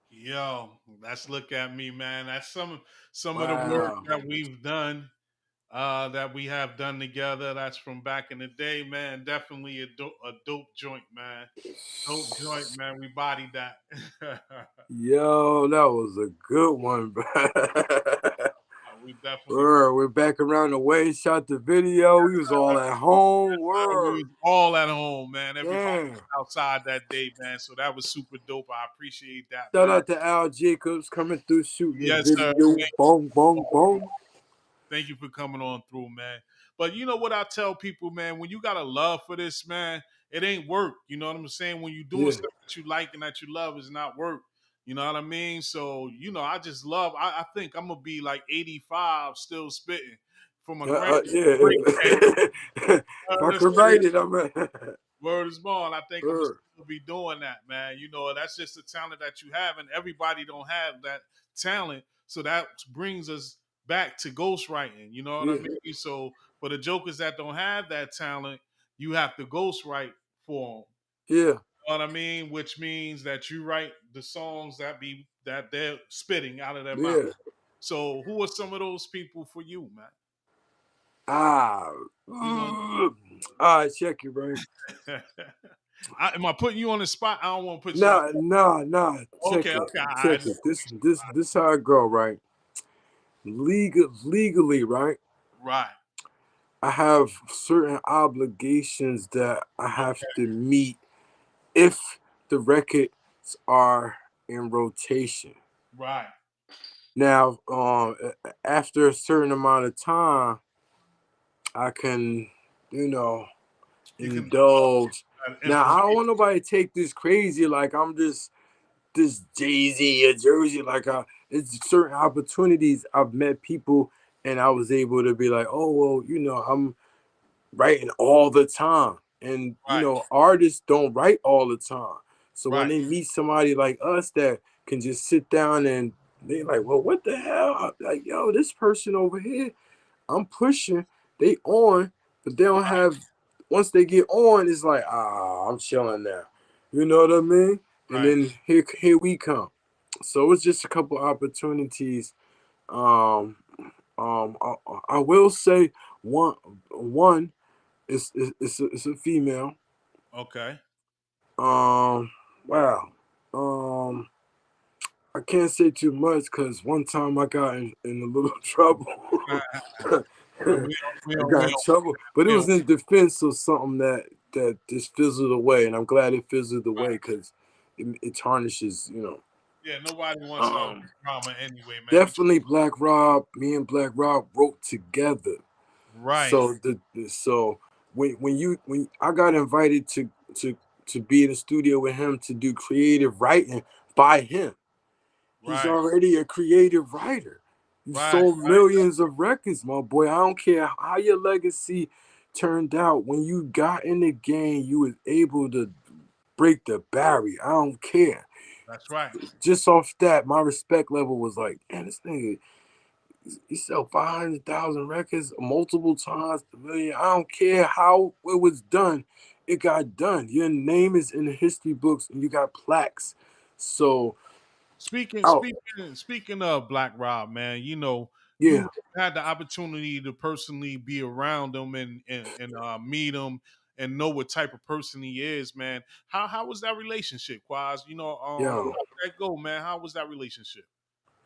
Yo, let's look at me, man. That's some of the work that we've done, that we have done together. That's from back in the day, man. Definitely a dope joint, man. Dope joint, man. We bodied that. Yo, that was a good one, bro. We definitely. Word, we're back around the way, shot the video. We was all at home. We Word. was all at home, man. Everybody Yeah. was outside that day, man. So that was super dope. I appreciate that. Shout man. out to Al Jacobs coming through shooting Yes, this sir. video. Boom, boom, boom. Thank you for coming on through, man. But you know what I tell people, man, when you got a love for this, man, it ain't work. You know what I'm saying? When you doing Yeah. stuff that you like and that you love, is not work. You know what I mean? So, you know, I just love, I think I'm going to be like 85 still spitting from a Yeah. great If I could write it, I'm Word is born. I think I'm Word. still be doing that, man. You know, that's just the talent that you have, and everybody don't have that talent. So that brings us back to ghostwriting. You know what I Yeah. mean? So for the jokers that don't have that talent, you have to ghostwrite for them. Yeah. You know what I mean? Which means that you write the songs that they're spitting out of their Yeah. mouth. So who are some of those people for you, man? All right, check it, bro. Am I putting you on the spot? I don't want to put you on. Nah. Check Okay, it. okay. Check it. This how I go, right? Legally, right? Right. I have certain obligations that I have to meet if the records are in rotation. Right. Now, after a certain amount of time, I can, indulge. Now, I don't want nobody to take this crazy like I'm just this Jay-Z or Jersey. Like, it's certain opportunities. I've met people and I was able to be like, oh, well, I'm writing all the time. And, artists don't write all the time. So when they meet somebody like us that can just sit down and they like, well, what the hell? I'm like, yo, this person over here, I'm pushing, they on, but they don't have, once they get on, it's like, I'm chilling now. You know what I mean? And then here we come. So it's just a couple opportunities. I will say one is a female. Okay. Wow. Um, I can't say too much because one time I got in a little trouble. Well, we I got in trouble, but it we don't, was in defense of something that just fizzled away, and I'm glad it fizzled away because it tarnishes, yeah, nobody wants Um, drama anyway, man. We definitely Black Rob. Me and Black Rob wrote together. right, So when I got invited to be in the studio with him to do creative writing by him, he's right, already a creative writer. You right, sold millions of records, my boy. I don't care how your legacy turned out. When you got in the game, you was able to break the barrier. I don't care. that's right. Just off that, my respect level was like, man, this nigga, he sell 500,000 records multiple times, a million. I don't care how it was done. It got done. Your name is in the history books and you got plaques. So, Speaking, oh, speaking, speaking of Black Rob, man, yeah, you had the opportunity to personally be around him and meet him and know what type of person he is, man. How was that relationship, Quas? How yo. did that go, man? How was that relationship?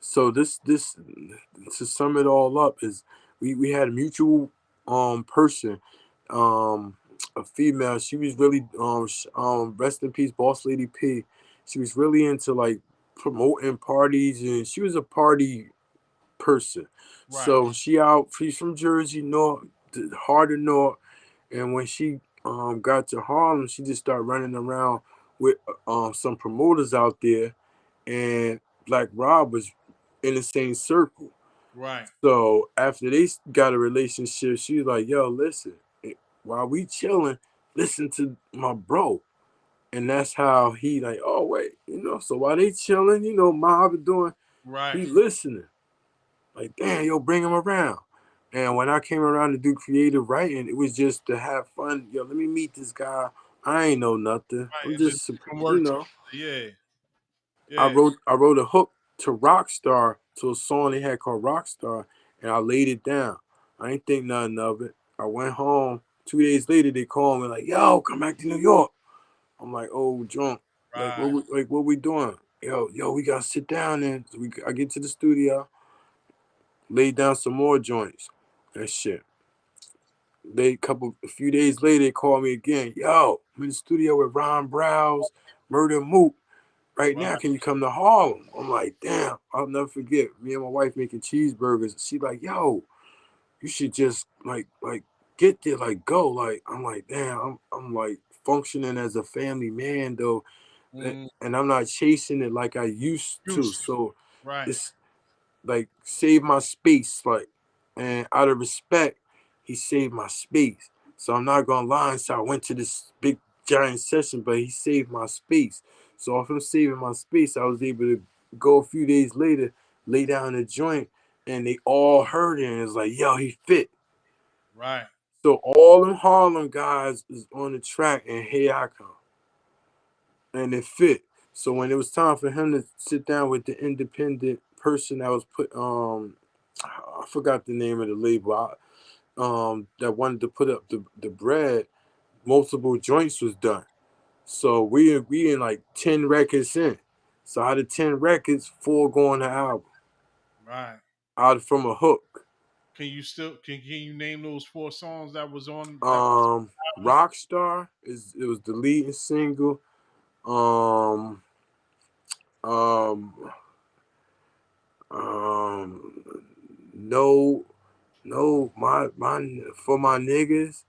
So this to sum it all up is we had a mutual person, um a female. She was really rest in peace, Boss Lady P. She was really into like promoting parties, and she was a party person. Right, So she's from Jersey, North, the heart of North, and when she got to Harlem, she just started running around with some promoters out there, and Black Rob was in the same circle. right, So after they got a relationship, she was like, "Yo, listen, while we chilling, listen to my bro." And that's how he like, oh wait, So while they chilling, Mob doing, right, he listening. Like, damn, yo, bring him around. And when I came around to do creative writing, it was just to have fun. Yo, let me meet this guy. I ain't know nothing. right, I'm and just just, do some you work know. together. Yeah, I yeah, wrote I wrote a hook to Rockstar to a song they had called Rockstar, and I laid it down. I ain't think nothing of it. I went home. 2 days later, they called me like, "Yo, come back to New York." I'm like, "Oh, drunk. Like, right, what we doing? Yo, we gotta sit down." And so I get to the studio, lay down some more joints. That shit. A few days later, they called me again. Yo, I'm in the studio with Ron Browse, Murder Mook. Right right, now, can you come to Harlem? I'm like, damn, I'll never forget. Me and my wife making cheeseburgers. She like, yo, you should just like get there, like go. Like, I'm like, damn, I'm like functioning as a family man though, mm, and I'm not chasing it like I used to. used to, So right, it's like save my space, like, and out of respect, he saved my space. So I'm not gonna lie. So I went to this big giant session, but he saved my space. So off him saving my space, I was able to go a few days later, lay down the joint, and they all heard it and it's like, yo, he fit. right, So all them Harlem guys is on the track, and here I come, and it fit. So when it was time for him to sit down with the independent person that was put, I forgot the name of the label, that wanted to put up the bread, multiple joints was done. So we in like 10 records in. So out of 10 records, 4 go on the album. right. Out from a hook. Can you name those 4 songs that was on that Um album? Rockstar it was the leading single. Um um um no my for my niggas.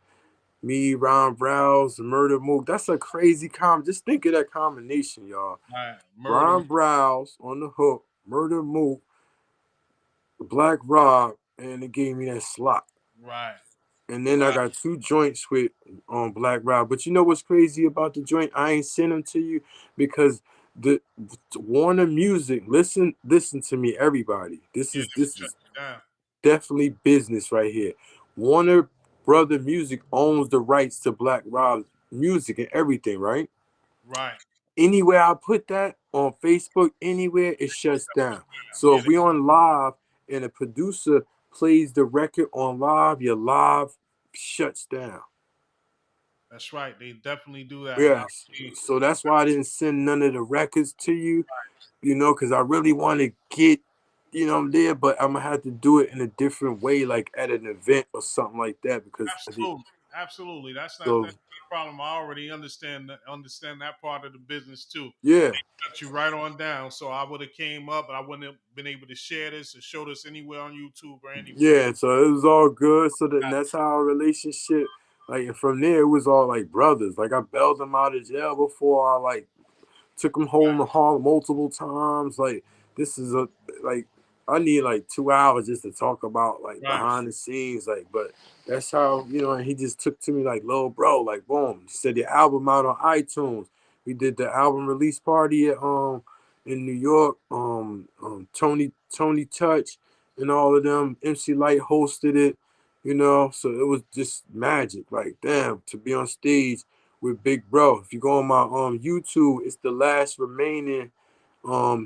Me, Ron Browse, Murder Mook. That's a crazy Just think of that combination, y'all. Right, Murder, Ron Browse on the hook, Murder Mook, Black Rob, and it gave me that slot. right, And then I right. got 2 joints with Black Rob. But you know what's crazy about the joint? I ain't sent them to you because the Warner Music. Listen to me, everybody. This Yeah, is they this shut is you down. definitely business right here. Warner Brother Music owns the rights to Black Rob's music and everything, right? Right. Anywhere I put that on Facebook, anywhere it They shuts shut down. you So down. if we on live and a producer plays the record on live, your live shuts down. That's right. They definitely do that. Yes. So that's why I didn't send none of the records to you, because I really want to get, I'm there, but I'm gonna have to do it in a different way, like at an event or something like that, because I did. Absolutely, absolutely. That's So not a problem. I already understand that part of the business too. yeah, Cut you right on down. So I would have came up, and I wouldn't have been able to share this or show this anywhere on YouTube or anywhere. yeah. So it was all good. So that's how our relationship. Like, and from there, it was all like brothers. Like, I bailed him out of jail before I like took him home to Harlem multiple times. Like, this is like I need like 2 hours just to talk about like Right. behind the scenes. Like, but that's how, and he just took to me like, little bro, like, boom. He said the album out on iTunes. We did the album release party at in New York. Tony Touch and all of them. MC Light hosted it. So it was just magic. Like, damn, to be on stage with Big Bro. If you go on my YouTube, it's the last remaining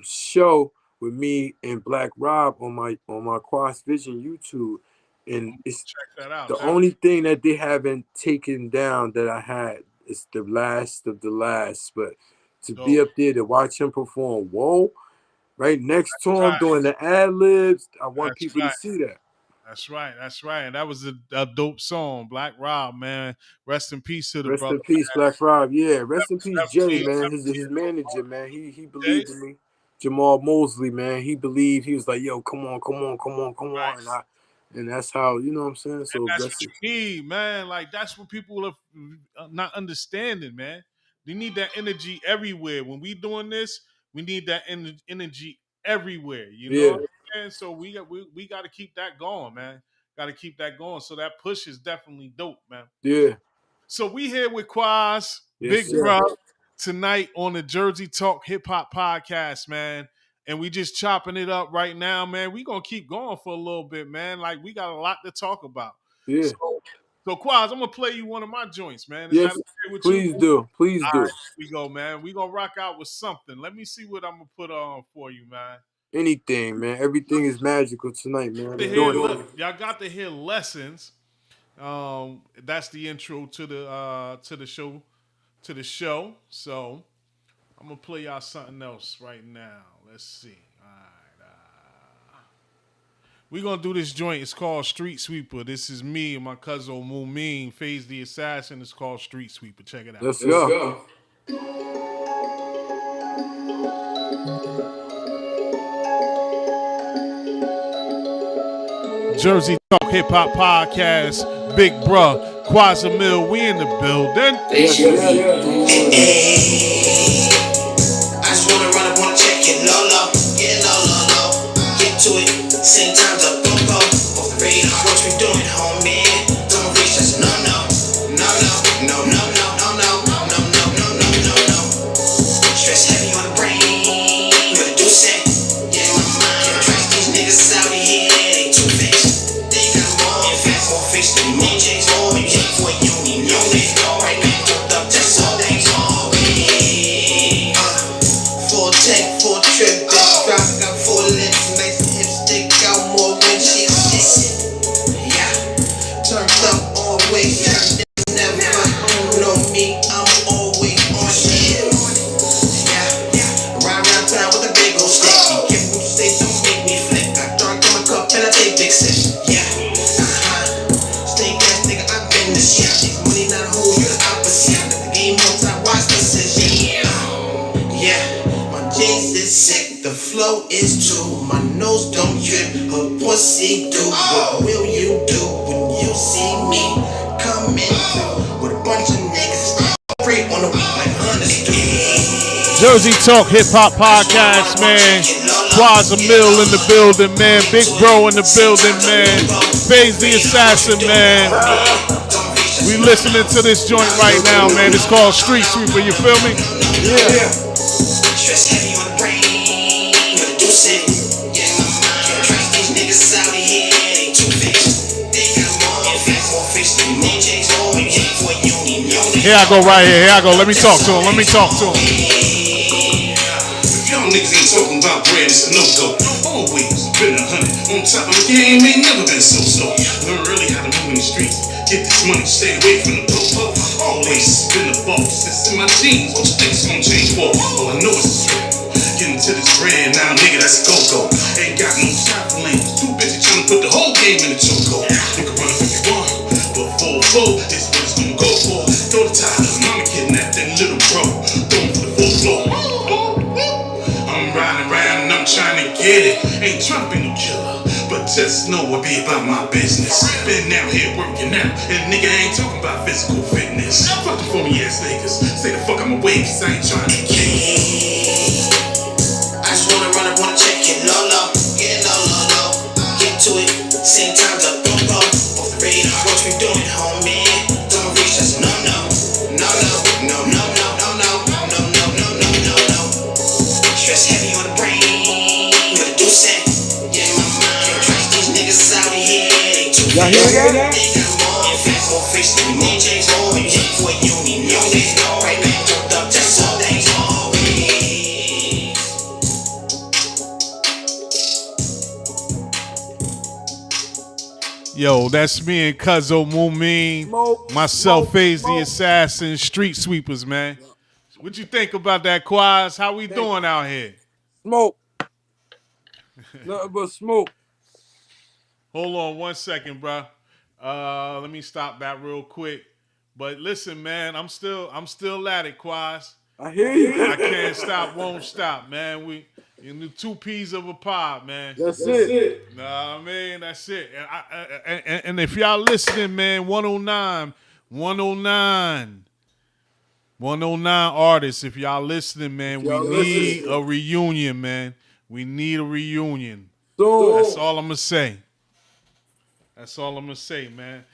show with me and Black Rob on my Quas Vision YouTube, and it's Check that out. the only thing that they haven't taken down that I had. It's the last of the last, but to be up there to watch him perform, whoa, right next to him doing the ad libs, I want people to see that. That's right. That's right. And that was a dope song, Black Rob, man. Rest in peace to the Rest brother. in peace, man. Black Rob. Yeah, rest in peace, Jay, man. His manager, man. He believed in me. Jamal Mosley, man. He believed. He was like, yo, come on. Right. And that's how, you know what I'm saying? So That's what you need, man. Like, that's what people are not understanding, man. They need that energy everywhere. When we doing this, we need that energy everywhere. You know what I'm saying? So we got to keep that going, man. Got to keep that going. So that push is definitely dope, man. Yeah. So we here with Quas, Yes, Big Bro, tonight on the Jersey Talk Hip Hop Podcast, man. And we just chopping it up right now, man. We gonna keep going for a little bit, man. Like, we got a lot to talk about. Yeah. So Quas, I'm gonna play you one of my joints, man. Is Yes, that okay with please you? do. Please All do. right, here we go, man. We gonna rock out with something. Let me see what I'm gonna put on for you, man. Anything, man. Everything is magical tonight, man. Y'all got to hear Lessons. That's the intro to the show. So I'm gonna play y'all something else right now. Let's see. All right. We're gonna do this joint. It's called Street Sweeper. This is me and my cousin Moomin. Phase the Assassin. It's called Street Sweeper. Check it out. Let's go. Jersey Talk Hip Hop Podcast. Big Bruh, Quas Amil, we in the building. I just wanna run up, wanna check it low, get low, get to it, same times up, go, off the radar, what we doing, homie, don't reach, that's no, stress heavy on the brain, gotta do set, yeah, can't trust these niggas out here, they too fast, they got more, in fact, more face than more J's, more music for you, know they go right back, up, that's all they go, full tank, full trip, bitch, drop, got 4 lips, nice hips, stick out more when she's yeah, turned up always, never know me, I'm always on shit, yeah, ride around town with a big old stick, be careful what you say, don't make me flick, I drunk in my cup and I take big sips, yeah, stay gas, nigga, I've been this shit, money not a hole, you the opposite, let the game on top, watch the decision, yeah, my jeans is sick, the flow is true, my nose don't drip, her pussy do, what will you do when you see me coming through with a bunch of niggas, free on the week like hunters do. Jersey Talk Hip Hop Podcast, man. Quas Amil in the building, man. Big Bro in the building, man. Phase the Assassin, man. We listening to this joint right now, man. It's called Street Sweeper, you feel me? Yeah. Stress heavy on the brain, gotta do shit. Yeah, can't trust these niggas out here, they too fixed. They got more, in fact, more fixed than DJs, more music for you, Here I go right here. Here I go. Let me talk to him. If y'all niggas ain't talking about bread, it's a no-go. Always been 100 on top of the game, ain't never been so. Learn really how to move in the streets. Get this money, stay away from the popo. Always been a boss, it's in my genes. What you think's gonna change for? All I know is it's real. Getting to this bread now, nigga, that's go-go. Ain't got no time for lanes. Too busy trying to put the whole game in the chokehold. You can run if you want, but 4-4 is what it's gonna go for. Throw the titles, mama kidnapped that little bro. Throwing for the full floor. I'm riding around and I'm trying to get it. Ain't trying to be no killer, but just know it be about my business. Been out here working out, and nigga ain't talking about physical fitness. Fuck the phony ass niggas. Stay the fuck out my way, cause I ain't trying to get. I just wanna run up, wanna check it low, low. Get low, low, low. Get to it. Same times up, boom, boom. Off the radar, what we doing, homie? Don't reach, that's no, no. No, no, no, no, no, no, no. No, no, no, no, no, no. Stress heavy on the brain. Gotta do set. Yeah, my mind. Can't trust these niggas out here. They too Y'all hear that? They got more. In fact, more face than DJs. Oh, you hit for you, you they know. Right back, jumped up, that's all they always. Yo, that's me and Cuzzo Moomin, Smoke, myself, smoke, Faze the smoke. Assassin, Street Sweepers, man. What you think about that, Quas? How we doing out here? Smoke. Nothing but smoke. Hold on 1 second, bro. Let me stop that real quick. But listen, man, I'm still at it, Quas. I hear you. I can't stop, won't stop, man. We in the 2 P's of a pod, man. That's it. Nah, man, that's it. And if y'all listening, man, 109 artists. If y'all listening, man, we need a reunion, man. We need a reunion. That's all I'm gonna say. That's all I'm gonna say, man.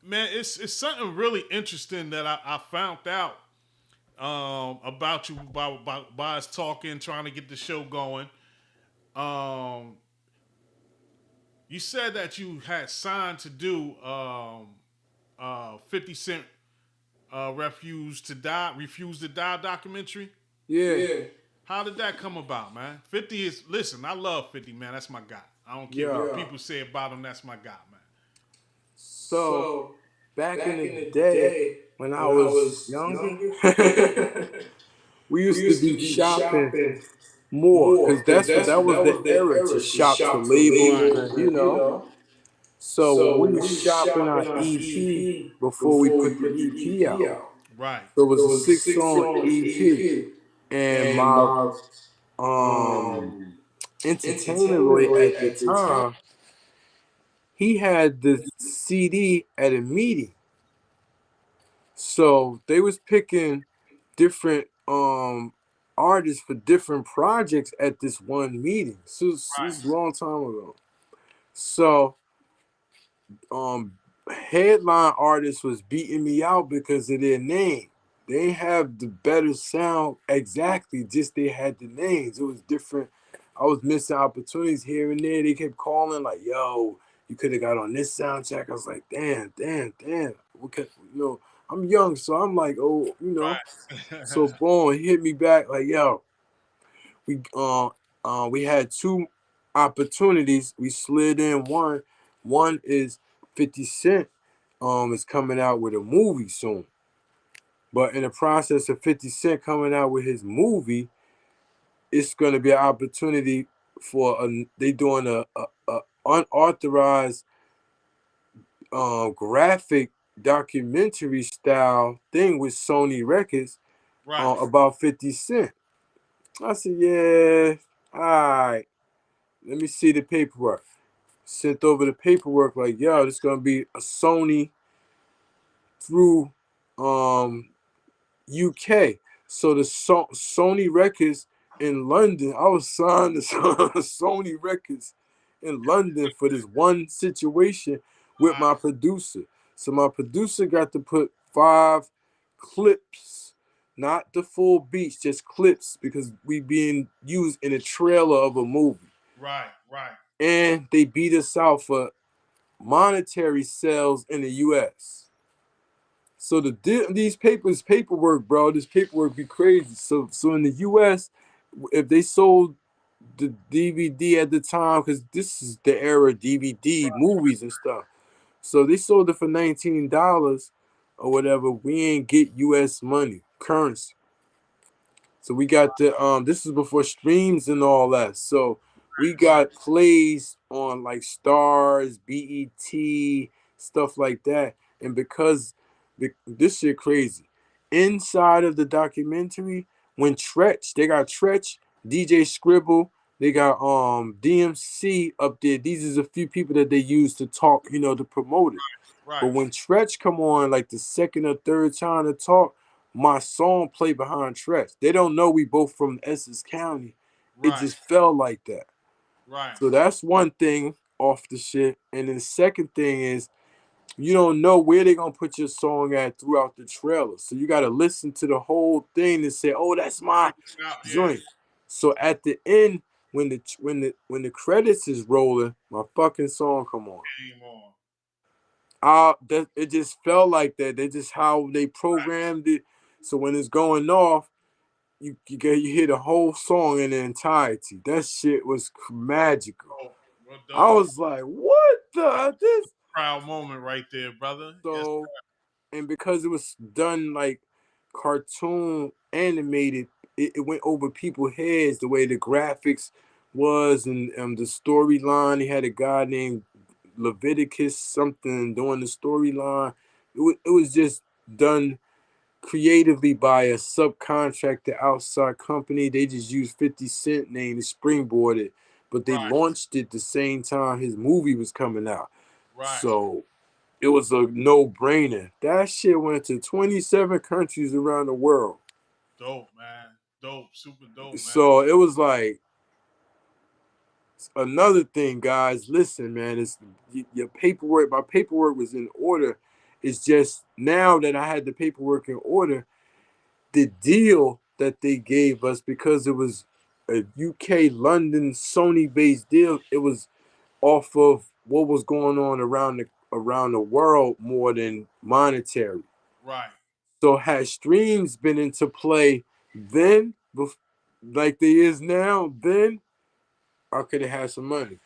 Man, it's something really interesting that I found out about you by us talking, trying to get the show going. You said that you had signed to do 50 Cent refused to die documentary. Yeah. How did that come about, man? 50 is, listen, I love 50, man. That's my guy. I don't care what people say about him. That's my guy, man. So, back in the day, when I was younger, we used to be shopping more because that was the era to shop for labels, and you know. So when we was shopping our EP before we put the EP out, Right. so it was a 6-song EP, and my entertainment rate at the time, he had the CD at a meeting. So they was picking different artists for different projects at this one meeting. So this was a long time ago. So headline artists was beating me out because of their name. They ain't have the better sound exactly, just they had the names. It was different. I was missing opportunities here and there. They kept calling like, yo, you could have got on this sound check. I was like, damn. What could, I'm young, so I'm like, oh, So boom, he hit me back like, yo, we had 2 opportunities. We slid in one. One is 50 Cent is coming out with a movie soon. But in the process of 50 Cent coming out with his movie, it's going to be an opportunity for they doing a unauthorized graphic documentary style thing with Sony Records about 50 Cent. I said, yeah, all right. Let me see the paperwork. Sent over the paperwork like, yo, this gonna be a Sony through UK. So the Sony Records in London, I was signed to Sony Records in London for this one situation with my producer. So my producer got to put 5 clips, not the full beats, just clips, because we being used in a trailer of a movie. Right. And they beat us out for monetary sales in the US. So these paperwork, bro, this paperwork be crazy. So in the US, if they sold the DVD at the time, because this is the era of DVD movies and stuff. So they sold it for $19 or whatever. We ain't get US money, currency. So we got the this is before streams and all that. So we Right. got plays on like Stars, BET, stuff like that. And because this shit crazy. Inside of the documentary, when Tretch, they got Tretch, DJ Scribble, they got DMC up there. These is a few people that they use to talk, to promote it. But Right. when Tretch come on like the second or third time to talk, my song play behind Tretch. They don't know we both from Essex County. It Right. just felt like that. Right. So that's one thing off the shit. And then the second thing is you don't know where they're gonna put your song at throughout the trailer. So you gotta listen to the whole thing and say, oh, that's my Yeah. joint. So at the end, when the credits is rolling, my fucking song come on. Game on. That it just felt like that. They just how they programmed it. So when it's going off, you hear the whole song in the entirety. That shit was magical. Oh, well, I dope. was like, what the this? Proud moment right there, brother. Yes. So and because it was done like cartoon animated, it went over people's heads the way the graphics was and the storyline. He had a guy named Leviticus something doing the storyline. It was just done creatively by a subcontractor outside company. They just used 50 Cent name to springboard it, but they Right. launched it the same time his movie was coming out. Right. So it was a no-brainer. That shit went to 27 countries around the world. Dope, man. Dope. Super dope, man. So it was like another thing, guys. Listen, man, it's your paperwork. My paperwork was in order. It's just now that I had the paperwork in order, the deal that they gave us because it was a UK London Sony based deal. It was off of what was going on around the world more than monetary. Right. So had streams been into play then, like they is now, then I could have had some money.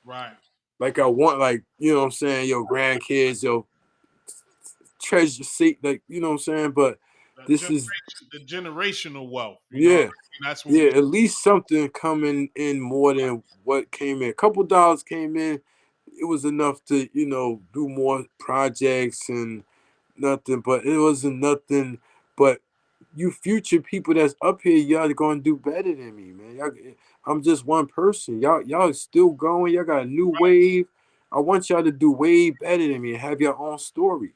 Right. Like I want, like what I'm saying, your grandkids, your treasure seat, like what I'm saying. But this is The generational wealth. yeah, That's what yeah. we. At least something coming in more than what came in. A couple dollars came in. It was enough to do more projects and nothing, but it wasn't nothing. But you future people that's up here, y'all gonna do better than me, man. I'm just one person. Y'all still going. Y'all got a new wave. I want y'all to do way better than me and have your own story.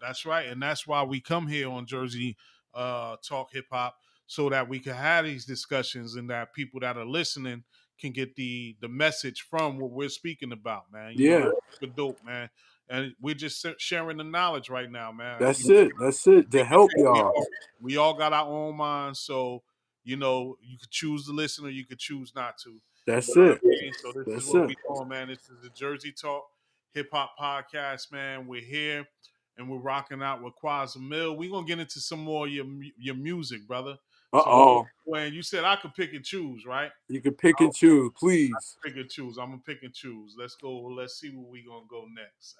That's right, and that's why we come here on Jersey Talk Hip Hop, so that we can have these discussions and that people that are listening can get the message from what we're speaking about, man. Yeah, Super dope, man. And we're just sharing the knowledge right now, man. that's it. That's it. To help We y'all. all, we all got our own minds, so you could choose to listen or you could choose not to. You That's know it. what I mean? So this is That's what it. we doing, man. This is the Jersey Talk Hip Hop Podcast, man. We're here and we're rocking out with Quas Amil. We're gonna get into some more of your music, brother. Uh So oh. when you said I could pick and choose, right? You can pick and choose, please. Pick and choose. I'm gonna pick and choose. Let's go. Let's see where we gonna go next.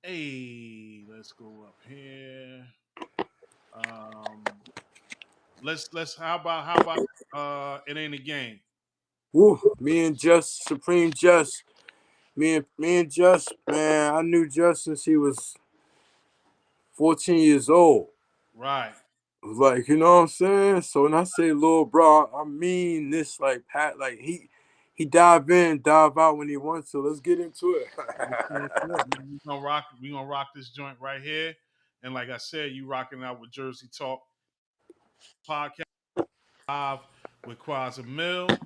Hey, let's go up here. Um, let's how about it ain't a game. Woo. Me and Just Supreme Just. Me and Just, man. I knew Just since he was 14 years old. Right. Like, you know what I'm saying? So when I say little bro, I mean this like Pat, like he dive in, dive out when he wants to. Let's get into it. We gonna rock this joint right here. And like I said, you rocking out with Jersey Talk Podcast live with Quas Amil.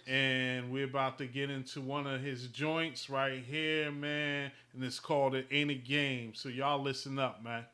And we're about to get into one of his joints right here, man. And it's called It Ain't a Game. So y'all listen up, man.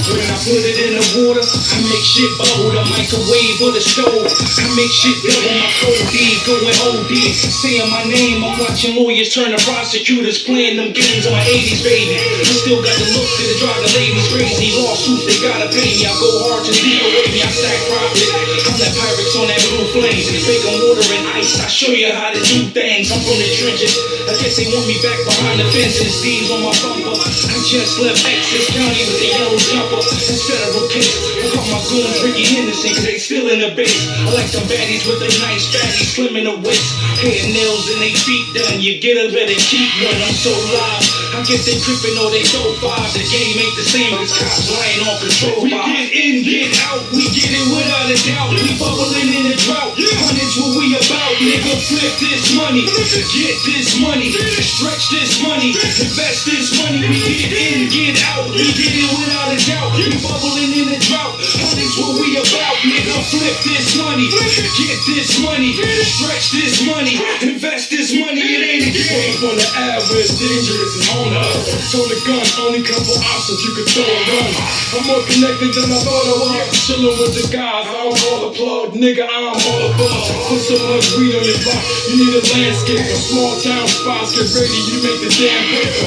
When I put it in the water, I make shit bubble. The microwave or the stove, I make shit double. My code D going OD. Saying my name, I'm watching lawyers turn to prosecutors, playing them games on my 80s, baby. I still got the look that drive the ladies crazy. Lawsuits, they gotta pay me. I go hard to DOA me, I stack profit. I'm that Pyrex on that blue flame. Bacon, water, and ice, I show you how to do things. I'm from the trenches. I guess they want me back behind the fences. Steve's on my bumper. I just left Texas County with the yellow jumper. That's federal case. I call my goons Ricky Henderson, cause they still in the base. I like them baddies with the nice fatties, slim in the waist. Hair, nails, and they feet done. You get a better keep one. I'm so live. I guess they tripping or they throw five. The game ain't the same as cops lying on control. We get in, get out. We get it without a doubt. We bubbling in the drought. Hundreds what we about. Nigga, flip this money. Get this money. Stretch this money. Invest this money. We get in, get out. We get it without a doubt. We bubbling in the drought. Hundreds what we about. Nigga, flip this money. Get this money. Stretch this money. Invest this money. It ain't a game. On the average, dangerous is on us. So the gun, only couple options you can throw a run. I'm more connected than I thought I was. Chillin' with the guys, I don't call a plug. Nigga, I'm all above. Put so much weed on your block. You need a landscape. A small town spots get ready. You make the damn paper.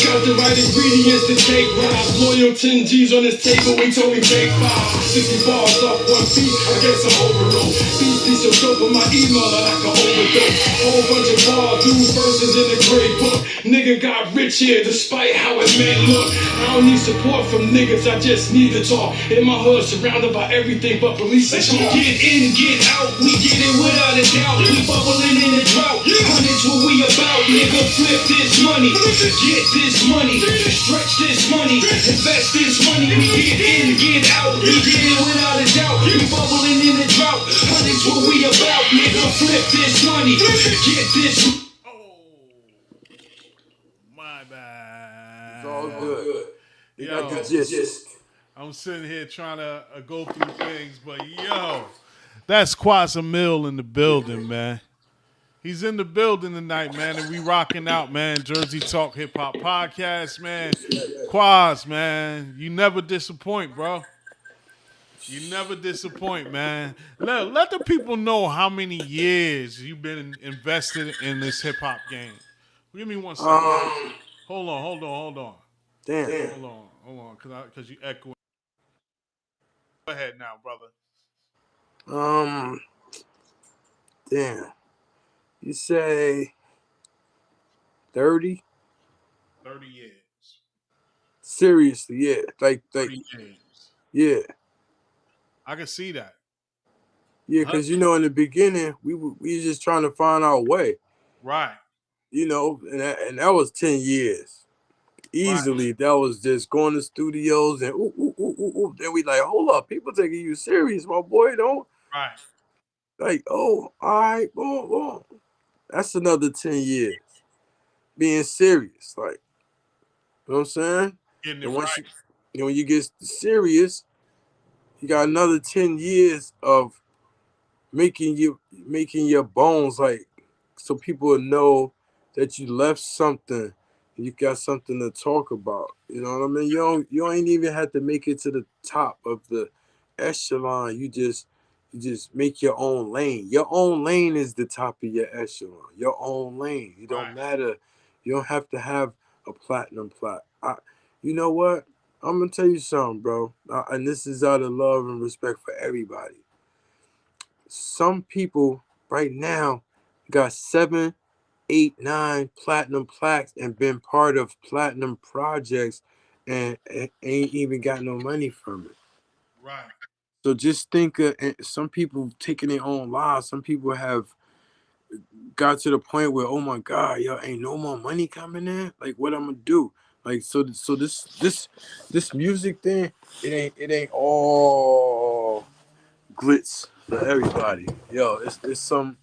Got the right ingredients to take rides. Loyal 10 G's on this table. We told me take 5. 60 bars off 1 beat. I guess I'm overload. These be so dope on my email that I can overdose. Whole bunch of bars, new verses in the great book. Nigga got rich here despite how it may look. I don't need support from niggas, I just need to talk. In my hood, surrounded by everything but police and talk. Get in, get out, we get it without a doubt. We bubbling in the drought. Hundreds what we about, nigga, flip this money. Get this money, stretch this money, invest this money. We get in, get out, we get it without a doubt. We bubbling in the drought. Hundreds what we about, nigga, flip this money. Get this. My bad. It's all good. You Yo, got the gist. I'm sitting here trying to go through things, but yo, that's Quas Amil in the building, man. He's in the building tonight, man, and we rocking out, man. Jersey Talk Hip Hop Podcast, man. Quas, man, you never disappoint, bro. You never disappoint, man. Let the people know how many years you've been invested in this hip hop game. Give me 1 second. Hold on. Damn. Hold on, cause you echoing. Go ahead now, brother. Damn. You say 30? 30 years. Seriously, yeah. Like 30 years. yeah. I can see that. Yeah, because you know, in the beginning, we were just trying to find our way. Right. You know, and that was 10 years. Easily, Right. that was just going to studios and ooh. Then we like, hold up, people taking you serious, my boy. Don't Right. like, oh, all right, boom. That's another 10 years being serious. Like, you know what I'm saying? Getting it And once right. when you get serious, you got another 10 years of making your bones, like, so people will know that you left something. You got something to talk about. You know what I mean? You ain't even have to make it to the top of the echelon. You just make your own lane. Your own lane is the top of your echelon. Your own lane. You don't Right. matter. You don't have to have a platinum plat. You know what? I'm gonna tell you something, bro. And this is out of love and respect for everybody. Some people right now got 7, 8, 9 platinum plaques and been part of platinum projects and ain't even got no money from it. Right. So just think of some people taking their own lives. Some people have got to the point where, oh my God, yo, ain't no more money coming in. Like, what I'm gonna do? Like, so this music thing, it ain't all glitz for everybody. Yo, it's some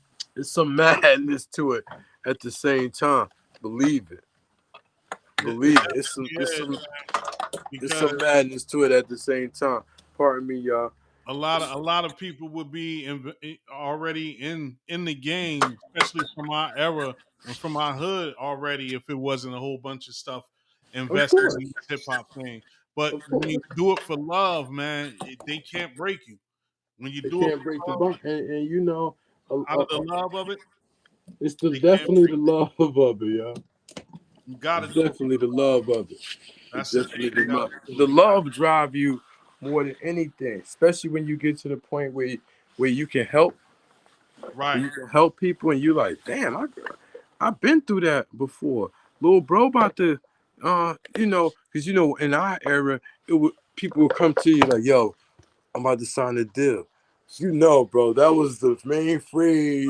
madness to it at the same time. Believe it. It's some madness to it at the same time. Pardon me, y'all. A lot of people would be already in the game, especially from our era and from our hood already, if it wasn't a whole bunch of stuff Of invested course. in this hip hop thing. But Of when course. you do it for love, man, they can't break you. When you They do it can't break for the love, bond, and you know, out of the love of it, it's the they can't definitely break the love of it, yo. you. You gotta It's do it for definitely the love. love of it. It's That's the thing definitely the you gotta love. do. The You got love drive you more than anything, especially when you get to the point where you can help, where right. you can help people, and you like, damn, I've been through that before. Little bro about to, because in our era, people would come to you like, yo, I'm about to sign a deal. Bro, that was the main phrase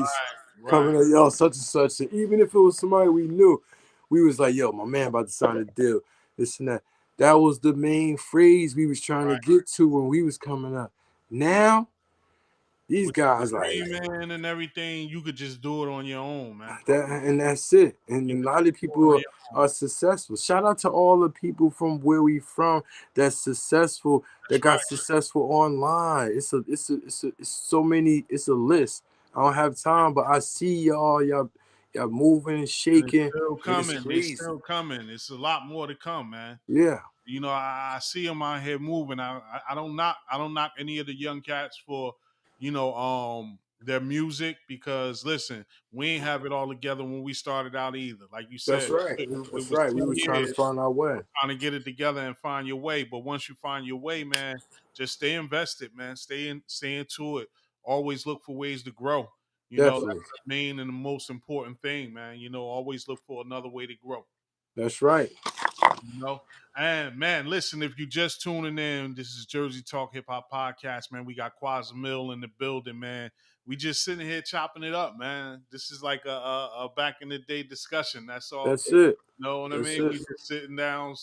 Right. coming at yo, such and such. And even if it was somebody we knew, we was like, yo, my man about to sign a deal. This and that. That was the main phrase we was trying to Right. get to when we was coming up. Now, these With guys the like streaming and everything, you could just do it on your own, man. that, and that's it. And You a could lot just of do it on people your own. are successful. Shout out to all the people from where we from that's successful, that That's got right. successful online. It's so many. It's a list. I don't have time, but I see y'all moving and And it's shaking, still and it's coming. It's crazy. still coming. It's a lot more to come, man. Yeah, You know, I see them out here moving. I don't knock any of the young cats for, their music because listen, we ain't have it all together when we started out either. Like you that's said, right. it That's was right. We 2 was trying to years find our way. trying to get it together and find your way. But once you find your way, man, just stay invested, man. Stay into it. Always look for ways to grow. Definitely. That's the main and the most important thing, man. Always look for another way to grow. That's right. You know, and man, listen, if you just tuning in, this is Jersey Talk Hip Hop Podcast, man. We got Quas Amil in the building, man. We just sitting here chopping it up, man. This is like a back in the day discussion. That's all. That's it. You know what I That's mean? it. We just sitting down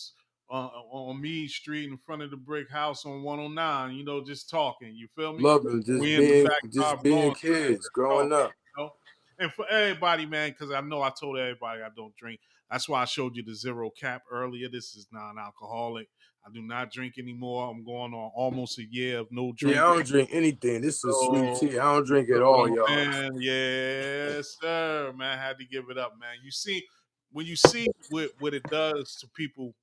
on Mead Street in front of the brick house on 109, just talking. You feel me? Loving We in the just backyard being blowing kids, talking, growing up. you know? And for everybody, man, because I know I told everybody I don't drink. That's why I showed you the zero cap earlier. This is non-alcoholic. I do not drink anymore. I'm going on almost a year of no Yeah, drinking. I don't drink anything. This is sweet So, tea. I don't drink at all, y'all. man, yes, sir, man. I had to give it up, man. You see, when you see what it does to people,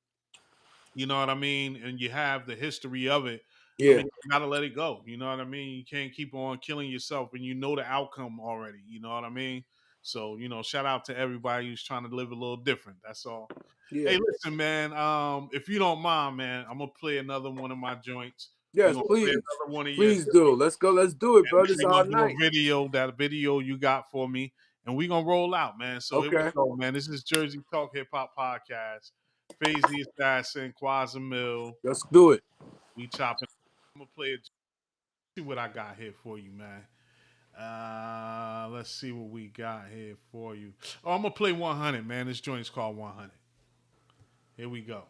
you know what I mean, and you have the history of it. I Yeah, mean, you gotta let it go. You know what I mean? You can't keep on killing yourself, and you know the outcome already. You know what I mean? So, shout out to everybody who's trying to live a little different. That's all. yeah. Hey, listen, man. If you don't mind, man, I'm gonna play another one of my joints. We're Yes, gonna play please. another one of your Please do. Let's go. Let's do it, and brother. then It's we're our gonna do night. a video, that video you got for me, and we're gonna roll out, man. So here we Okay. go, man. This is Jersey Talk Hip Hop Podcast. FaZe the Assassin, Quas Amil. Let's do it. We chopping. I'm gonna play it. See what I got here for you, man. Let's see what we got here for you. Oh, I'm gonna play 100, man. This joint's called 100. Here we go.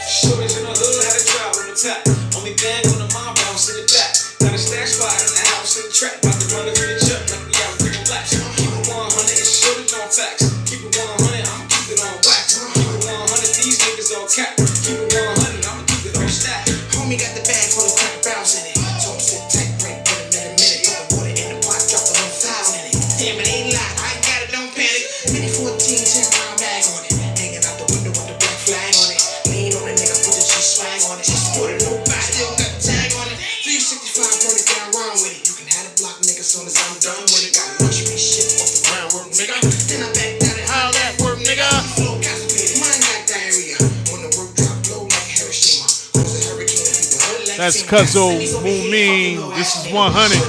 Shorties in the hood had a job on the top. Only bang on the mom bounce in the back. Got a stash spot in the house in the trap. About to run it through the chuck like we out with blacks. Keep it 100, it's shortage on facts. Keep it 100, I'ma keep it on wax. Keep it 100, these niggas on cap. Keep it 100, I'ma keep it on stack. Homie got the bag full of crack bounce in it. So I'm sit tight, break with him in a minute. Put the water in the pot, drop the 1,000 in it. Damn, it ain't live, I ain't got it, don't panic. Mini 14, 10 round bag on it. Hanging out the window with the black flag on it. Lean on a nigga, put the swag on it. Put a new body, still got the tag on it. 365, burn it down, run with it. You can have the block nigga soon as I'm done with it. Got luxury shit off the groundwork, nigga. Then I back down and how that work, nigga. Flow constipated, mine got diarrhea. When the work drop low like Hiroshima. Cause a hurricane hit the hood like That's FEMA. Cuzzo Moomin. This is 100.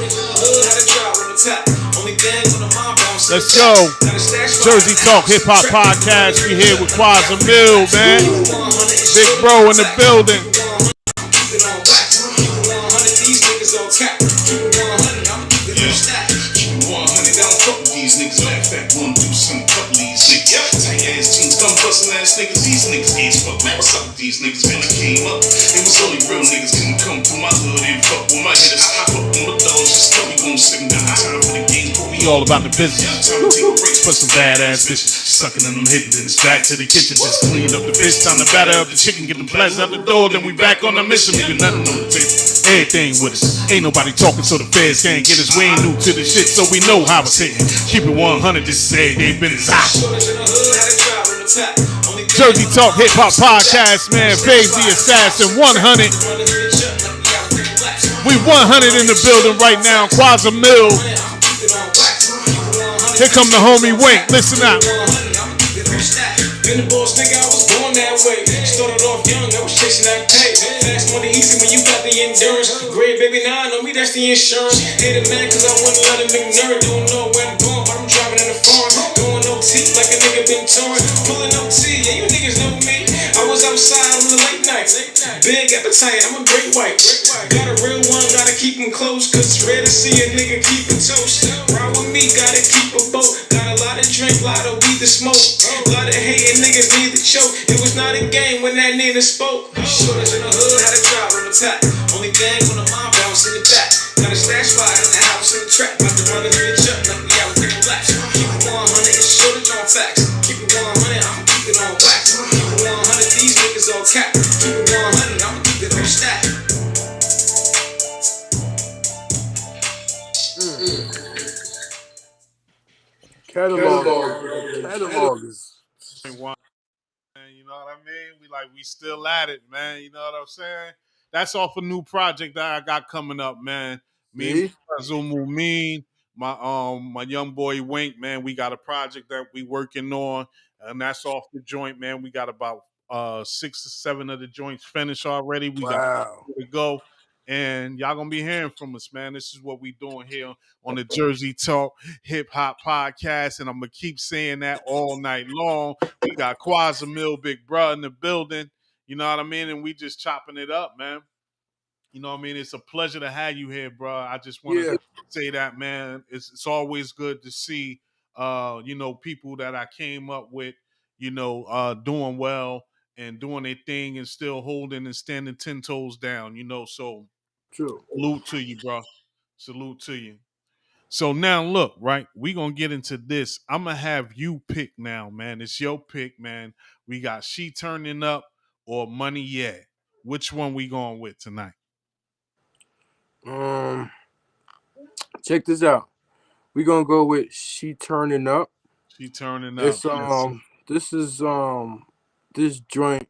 Let's go. Jersey Talk Hip Hop Podcast. We here with Quas Amil, man. Big bro in the building. These niggas, matter of fact, wanna do some couple of these niggas. Tight ass jeans, come bustin' ass niggas. These niggas age fuck, man. What's up with these niggas? Man, I came up. It was only real niggas couldn't come through my hood and fuck with my hitters. Fuck with my dogs, just tell me gon' sit them down. Time for the games, but We all about the business. time to take a break. for some badass bitches. Sucking and I'm hitting, then it's back to the kitchen. Just cleaned up the fish, time to batter up the chicken, get the blast out the door, then we back on the mission. Leaving nothing on the table, everything with us. Ain't nobody talking, so the feds can't get us. We ain't new to the shit, so we know how it's hitting. Keep it 100, this is everyday business. Jersey Talk Hip Hop Podcast, man. Faze the Assassin, 100. We 100 in the building right now. Quas Amil. Here come the homie Wink. Listen up. Been the boss, nigga, I was born that way. Started off young, I was chasing that pay. Fast money easy when you got the endurance. Great baby 9 on me, that's the insurance. Hate a man cause I wouldn't let him ignore it. Don't know where I'm going, but I'm driving in the farm. Going OT like a nigga been torn. Pulling OT, yeah, you niggas know me. I was outside on the late nights. Big appetite, I'm a great white. Got a real one, gotta keep him close. Cause it's rare to see a nigga keep a toast. Ride with me, gotta keep a boat. Got a lot of drink, lot of weed to smoke. A lot of hating niggas need to choke. It was not a game when that nigga spoke. Shorters in the hood, had a drive on the top. Only thing on the mind, bounce in the back. Got a stash spot in the house in the trap. About to run the bitch up, like we out with the blacks. Keep it 100, it's shortage on facts. Keep it 100, I'ma keep it on wax. Keep it 100, these niggas all cap. Keep it 100, I'ma keep it on stack. Catalog is. You know what I mean? We still at it, man. You know what I'm saying? That's off a new project that I got coming up, man. Me, Mumin, my young boy Wink, man. We got a project that we working on, and that's off the joint, man. We got about 6 or 7 of the joints finished already. We got to go. And y'all gonna be hearing from us, man. This is what we doing here on the Jersey Talk Hip Hop Podcast, and I'm gonna keep saying that all night long. We got Quas Amil, big bro, in the building. You know what I mean? And we just chopping it up, man. You know what I mean? It's a pleasure to have you here, bro. I just want to say that, man. It's always good to see, people that I came up with, doing well and doing their thing and still holding and standing 10 toes down. So. True. Salute to you, bro. Salute to you. So now look, right? We gonna get into this. I'm gonna have you pick now, man. It's your pick, man. We got She Turning Up or Money Yeah. Which one we going with tonight? Check this out. We gonna go with She Turning Up. She Turning Up. It's this joint.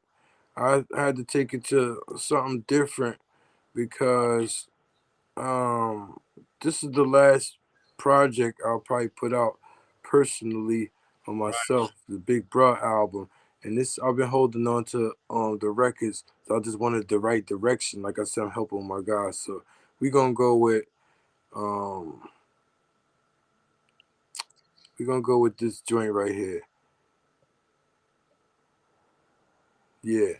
I had to take it to something different. Because this is the last project I'll probably put out personally on myself, the Big Bruh album. And this I've been holding on to the records, so I just wanted the right direction. Like I said, I'm helping my guys. So we're gonna go with this joint right here. Yeah.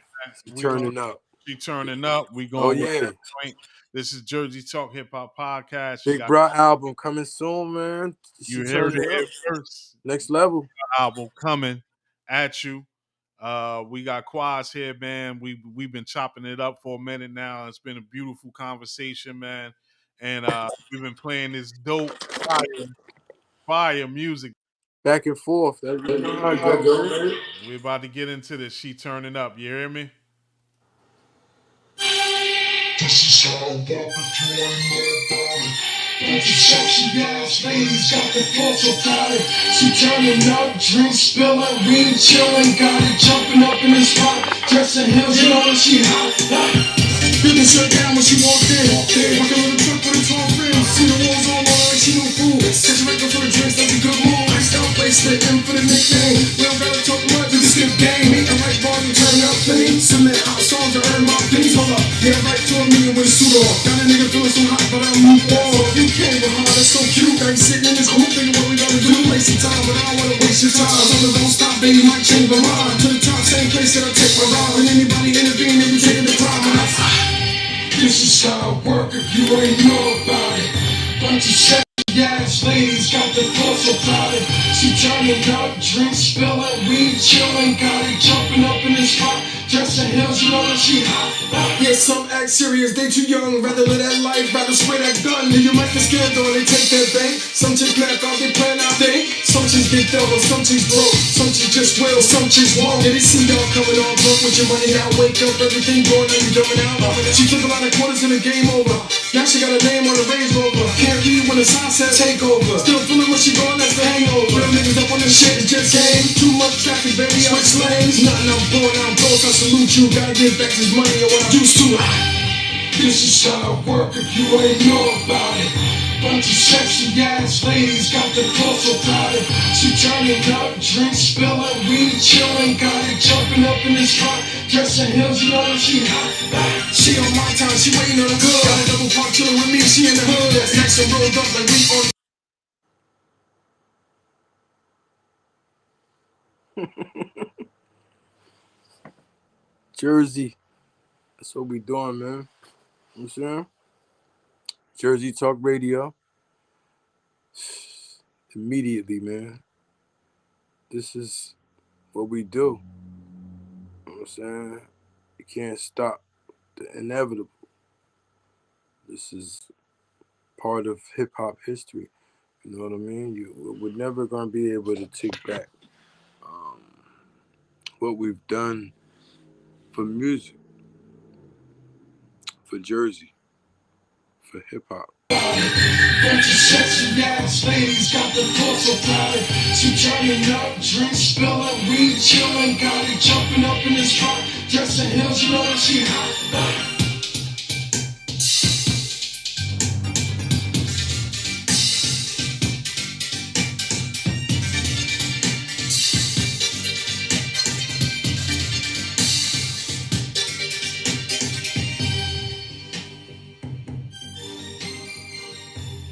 Turning Up. She Turning Up. We going with that joint. This is Jersey Talk Hip Hop Podcast. Big Bruh album coming soon, man. You heard it here first. Next level. Album coming at you. We got Quas here, man. We've been chopping it up for a minute now. It's been a beautiful conversation, man. And we've been playing this dope fire music. Back and forth. We're about to get into this. She Turning Up. You hear me? This is how I walk if you ain't know about it. Don't you sexy ass ladies got the floor so crowded. She turning up, drink spilling, weed chilling, got it jumping up in the spot. Dressing heels, you know that she hot. Business shut down when she walked in. Like a little truck with a tall rims. See the walls all on like she no fool. Catch a record for the drinks, that's a good move. Iced out bracelet, M for the nickname. We don't gotta talk much, we just skip game. Make the right bars and turn up things. Submit hot songs to earn my pennies. Hold up, yeah, right to a million with a suit on. Got a nigga feeling so hot, but I move on. You came with her, that's so cute. I ain't sitting in this group thinking what we gotta do. Wasting time, but I don't wanna waste your time. So don't stop, baby, might change my mind. To the top, same place that I take my ride. When anybody intervene, they be taking the crime. This is how I work if you ain't know about it. Bunch of sexy ass ladies got the floor so crowded. She turning up, drink spilling, weed chilling, got it jumping up in the spot. Dress the hills, you know that she hot. Yeah, some act serious, they too young. Rather live that life, rather spray that gun. And you might get scared though, they take their bank. Some chicks black off, they plan out they. Some chicks get double, some chicks broke. Some chicks just will, some chicks won't. Yeah, they see y'all coming on broke with your money now. Wake up, everything going on, you dumbing out. She took a lot of quarters and the game over. Now she got a name on the Range Rover. Can't read when the sign says take over. Still feeling when she gone, that's the hangover. Real niggas up on this shit, it just came. Too much traffic, baby, switch lanes. Nothing, I'm born, I'm close, I salute you. Gotta get back this money or what I used to. This is how I work if you ain't know about it. Bunch of sexy ass ladies got the floor so crowded. She turning up, drinks spilling, weed chilling, got it jumping up in this truck. Dressing hills, you know that she hot. She on my time, she waiting on the good. Got a double park chilling with me, she in the hood. Next and rolled up like we on. Jersey. That's what we doing, man. You know what I'm saying? Jersey Talk Radio. Immediately, man. This is what we do. You know what I'm saying? You can't stop the inevitable. This is part of hip hop history. You know what I mean? We're never gonna be able to take back what we've done for music, for Jersey, for hip hop. Bunch of sexy ass ladies got the floor so crowded. She turning up, drinks spilling, weed chilling, got it jumping up in this truck. Dressing hills, you know that she hot.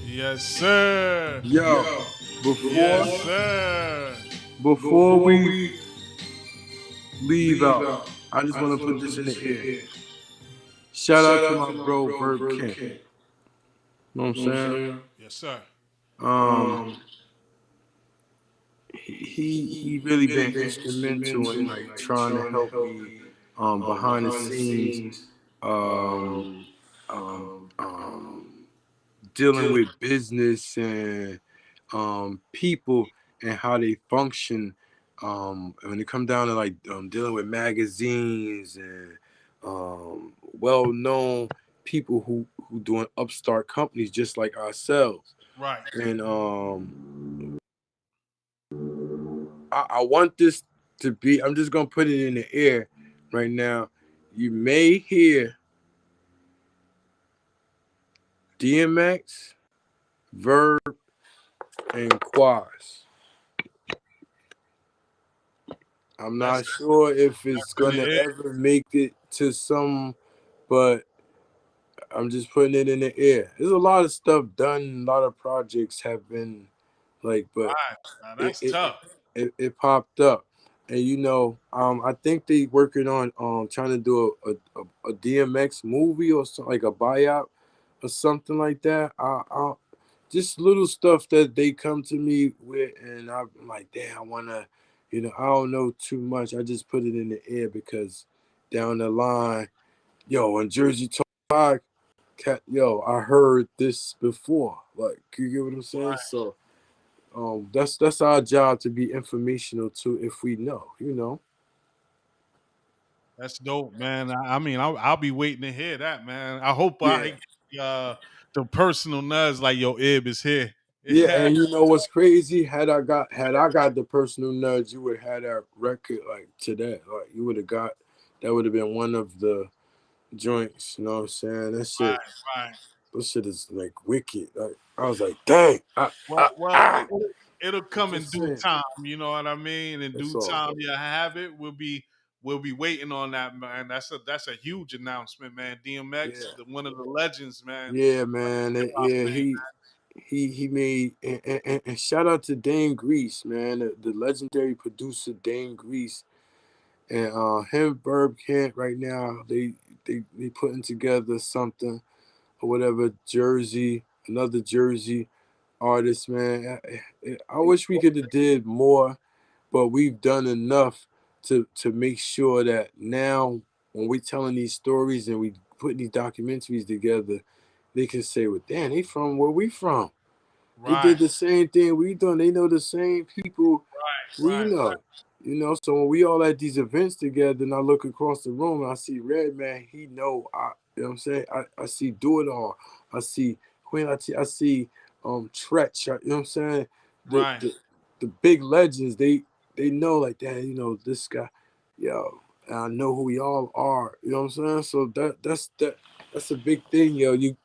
Yes, sir. Yo, Yes, sir. before we leave out, I just want to put this in the air. Shout out to my bro Verb Kent. You know what I'm saying? Yes, sir. He really been instrumental in like trying to help me behind the scenes dealing with business and people and how they function when it come down to like dealing with magazines and well-known people who doing upstart companies just like ourselves. Right. And I want this to be, I'm just gonna put it in the air right now. You may hear DMX, Verb, and Quas. I'm not sure if it's gonna ever make it to some, but I'm just putting it in the air. There's a lot of stuff done, a lot of projects have been like, but Now, that's tough. It popped up. And you know, I think they working on trying to do a DMX movie or something like a buyout or something like that. I just little stuff that they come to me with, and I'm like, damn, I wanna, you know, I don't know too much. I just put it in the air because down the line, yo, on Jersey Talk, yo, I heard this before. Like, you get what I'm saying? Right. So, that's our job to be informational too, if we know, you know. That's dope, man. I mean, I'll be waiting to hear that, man. I hope I get the personal nudge like, yo, Ib is here. Yeah, and you know what's crazy? Had I got the personal nudge, you would have had that record like today. Like you would have got that would have been one of the joints. You know what I'm saying? That shit, right. That shit is like wicked. Like I was like, dang. It'll come in due time. You know what I mean? In due time, you have it. We'll be waiting on that, man. That's a huge announcement, man. DMX, one of the legends, man. Yeah, man. He made and shout out to Dane Grease, man, the legendary producer Dane Grease, and him Verb Kent right now they putting together something or whatever. Another Jersey artist, man. I wish we could have did more, but we've done enough to make sure that now when we're telling these stories and we putting these documentaries together, they can say, "Well, damn, they from where we from. They Right, did the same thing we done. They know the same people we right, know." You know, so when we all at these events together and I look across the room and I see Red Man, he know you know what I'm saying? I see Do It All, I see Queen I see Tretch, you know what I'm saying? The right. the, the big legends, they know like that, you know, this guy, yo, and I know who we all are, you know what I'm saying? So that's a big thing, yo. You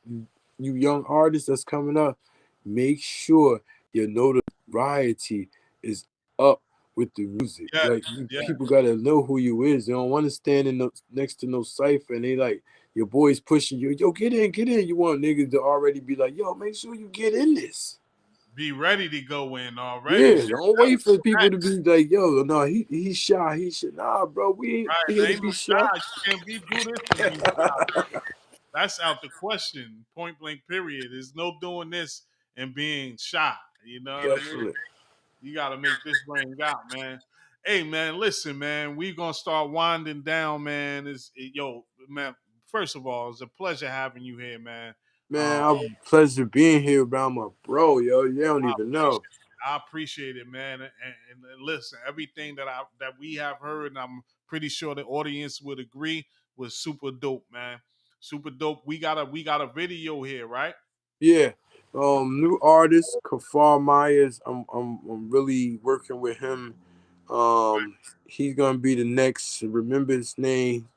young artists that's coming up, make sure your notoriety is up with the music. Yeah, Like yeah. people gotta know who you is. They don't want to stand in next to no cipher and they like your boys pushing you. Yo, get in, get in. You want niggas to already be like, yo, make sure you get in this. Be ready to go in already. Yeah, Man. don't That's wait for people right. to be like, yo, no, he's shy. He should nah, bro. We ain't Right. here There to ain't be no shy. shy. You can't do this and be shy. That's out the question. Point blank. Period. There's no doing this and being shy. You know what I mean? Definitely. You got to make this ring out, man. Hey, man, listen, man. We gonna start winding down, man. Yo, man. First of all, it's a pleasure having you here, man. Man, I'm pleasure being here around my bro, yo. You don't I even appreciate know. I appreciate it, man. And listen, everything that we have heard, and I'm pretty sure the audience would agree, was super dope, man. Super dope. We got a video here, right? Yeah. New artist, Kafar Myers. I'm really working with him. He's gonna be the next. Remember his name.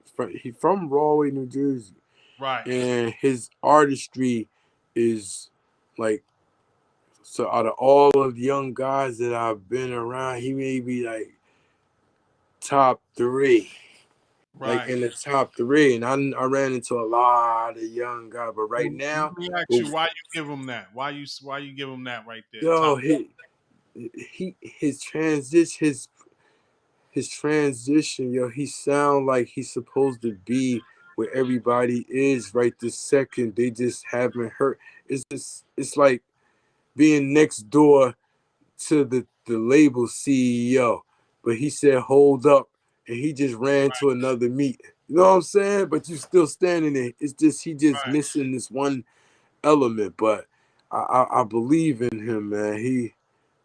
He from Rahway, New Jersey, Right, and his artistry is like so. Out of all of the young guys that I've been around, he may be like top three, like right. in the top three. And I ran into a lot of young guys, but right Well, let now, me ask you, why you give him that? Why you give him that right there? yo, Top. his transition, his transition, yo, he sound like he's supposed to be where everybody is right this second. They just haven't heard. It's like being next door to the label CEO, but he said hold up, and he just ran to another meeting. You know what I'm saying? But you still standing there. It's just he just Right, missing this one element. But I believe in him, man. He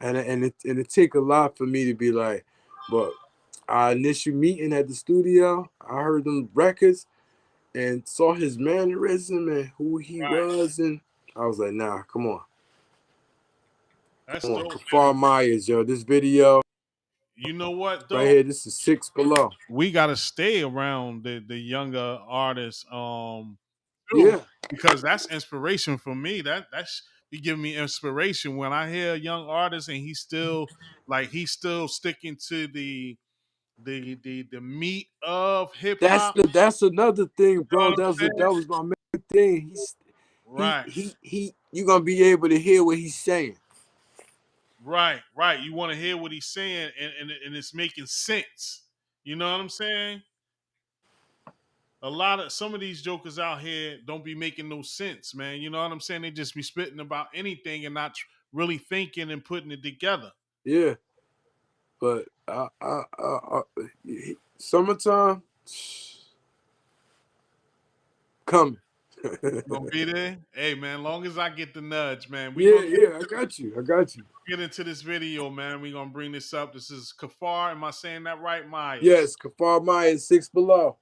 and it take a lot for me to be like, but our initial meeting at the studio, I heard them records and saw his mannerism and who he right. was, and I was like, nah, That's come on, dope, man. Kafar Myers, yo, this video You know what right though? here, this is Six Below. We gotta stay around the younger artists, too, Yeah, because that's inspiration for me. That's he giving me inspiration when I hear a young artist and he's still sticking to the meat of hip hop. that's another thing, You know bro. what I'm saying? That was my main thing. Right, You gonna be able to hear what he's saying. right. You want to hear what he's saying, and it's making sense. You know what I'm saying? A lot of some of these jokers out here don't be making no sense, man. You know what I'm saying? They just be spitting about anything and not really thinking and putting it together. Yeah, but summertime coming. You gonna be there? Hey man, long as I get the nudge, man. We Yeah, gonna yeah, I got you. I got you. get into this video, man. We gonna bring this up. This is Kafar. Am I saying that right? Myers. Yes, Kafar Myers, Six Below.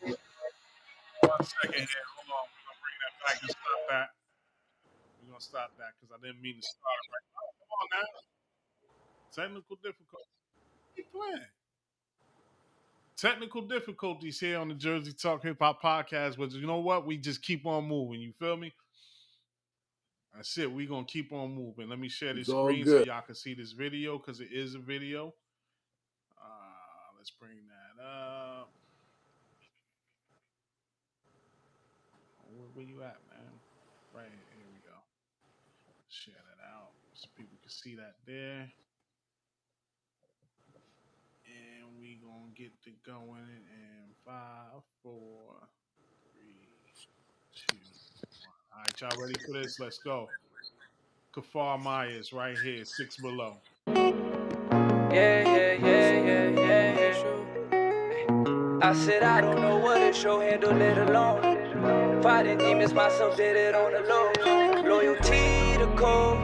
One second here. Hold on. We're gonna bring that back and stop that. We're gonna stop that because I didn't mean to start it right now. Come on now. Technical difficulties. Keep playing. Technical difficulties here on the Jersey Talk Hip Hop Podcast, but you know what? We just keep on moving. You feel me? That's it. We gonna keep on moving. Let me share It's this all screen so good. y'all can see this video because it is a video. Let's bring that up. Where you at, man? Right here. Here we go. Share that out so people can see that there. And we gonna get to going in 5, 4, 3, 2, 1. All right, y'all ready for this? Let's go. Kafar Myers right here, Six Below. Yeah, yeah, yeah, I said I don't know what it show, handle it alone. Fighting demons, myself did it on the low. Loyalty to code,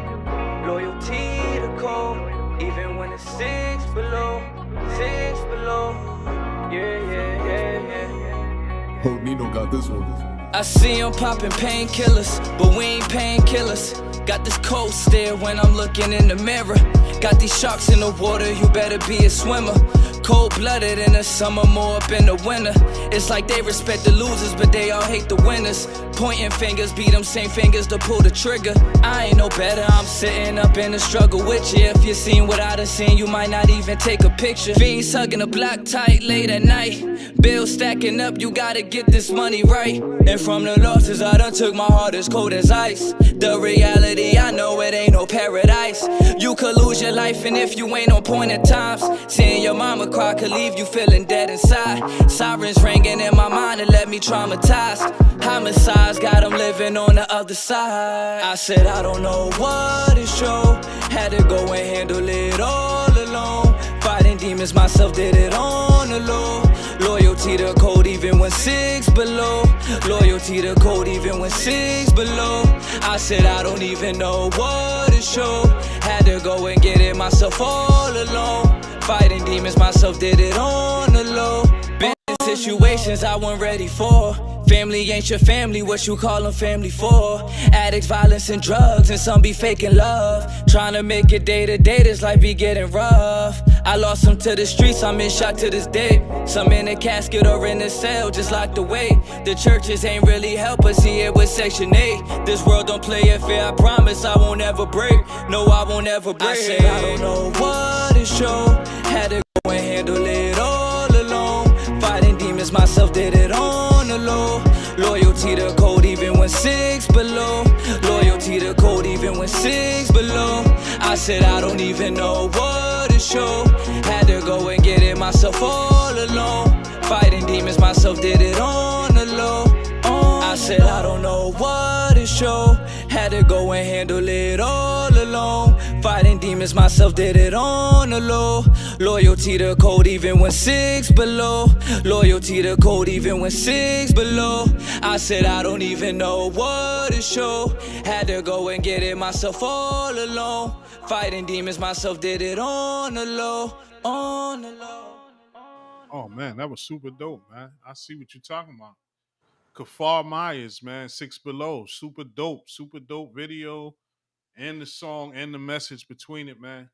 loyalty to code. Even when it's 6 below, 6 below. Yeah. Oh, Nino got this one. I see him popping painkillers, but we ain't painkillers. Got this cold stare when I'm looking in the mirror. Got these sharks in the water, you better be a swimmer. Cold-blooded in the summer, more up in the winter. It's like they respect the losers, but they all hate the winners. Pointing fingers, beat them same fingers to pull the trigger. I ain't no better, I'm sitting up in the struggle with you. If you seen what I done seen, you might not even take a picture. Fiends hugging the block tight late at night. Bills stacking up, you gotta get this money right. And from the losses, I done took my heart as cold as ice. The reality, I know it ain't no paradise. You could lose your life, and if you ain't on point at times, seeing your mama cry could leave you feeling dead inside. Sirens ringing in my mind and left me traumatized. Homicides got them living on the other side. I said I don't know what it showed. Had to go and handle it all alone. Fighting demons, myself did it on the low. Loyalty to code even when 6 below. Loyalty to code even when 6 below. I said I don't even know what it showed. Had to go and get it myself all alone. Fighting demons, myself did it on the low. Been in situations I wasn't ready for. Family ain't your family, what you call them family for? Addicts, violence, and drugs, and some be faking love. Trying to make it day to day, this life be getting rough. I lost some to the streets, I'm in shock to this day. Some in a casket or in a cell, just locked away. The churches ain't really help us, see it with Section 8. This world don't play it fair, I promise I won't ever break. No, I won't ever break. I say I don't know what it show. Had to go and handle it all alone. Fighting demons, myself did it on the low. Loyalty to code even when 6 below. Loyalty to code even when 6 below. I said I don't even know what it show. Had to go and get it myself all alone. Fighting demons, myself did it on the low. I said I don't know what it show. Had to go and handle it all alone. Fighting demons, myself did it on the low. Loyalty to code even when 6 below. Loyalty to code even when 6 below. I said I don't even know what it show. Had to go and get it myself all alone. Fighting demons, myself did it on the low. On the low. Oh man, that was super dope, man. I see what you're talking about. Kafar Myers, man, 6 Below, super dope video, and the song and the message between it, man.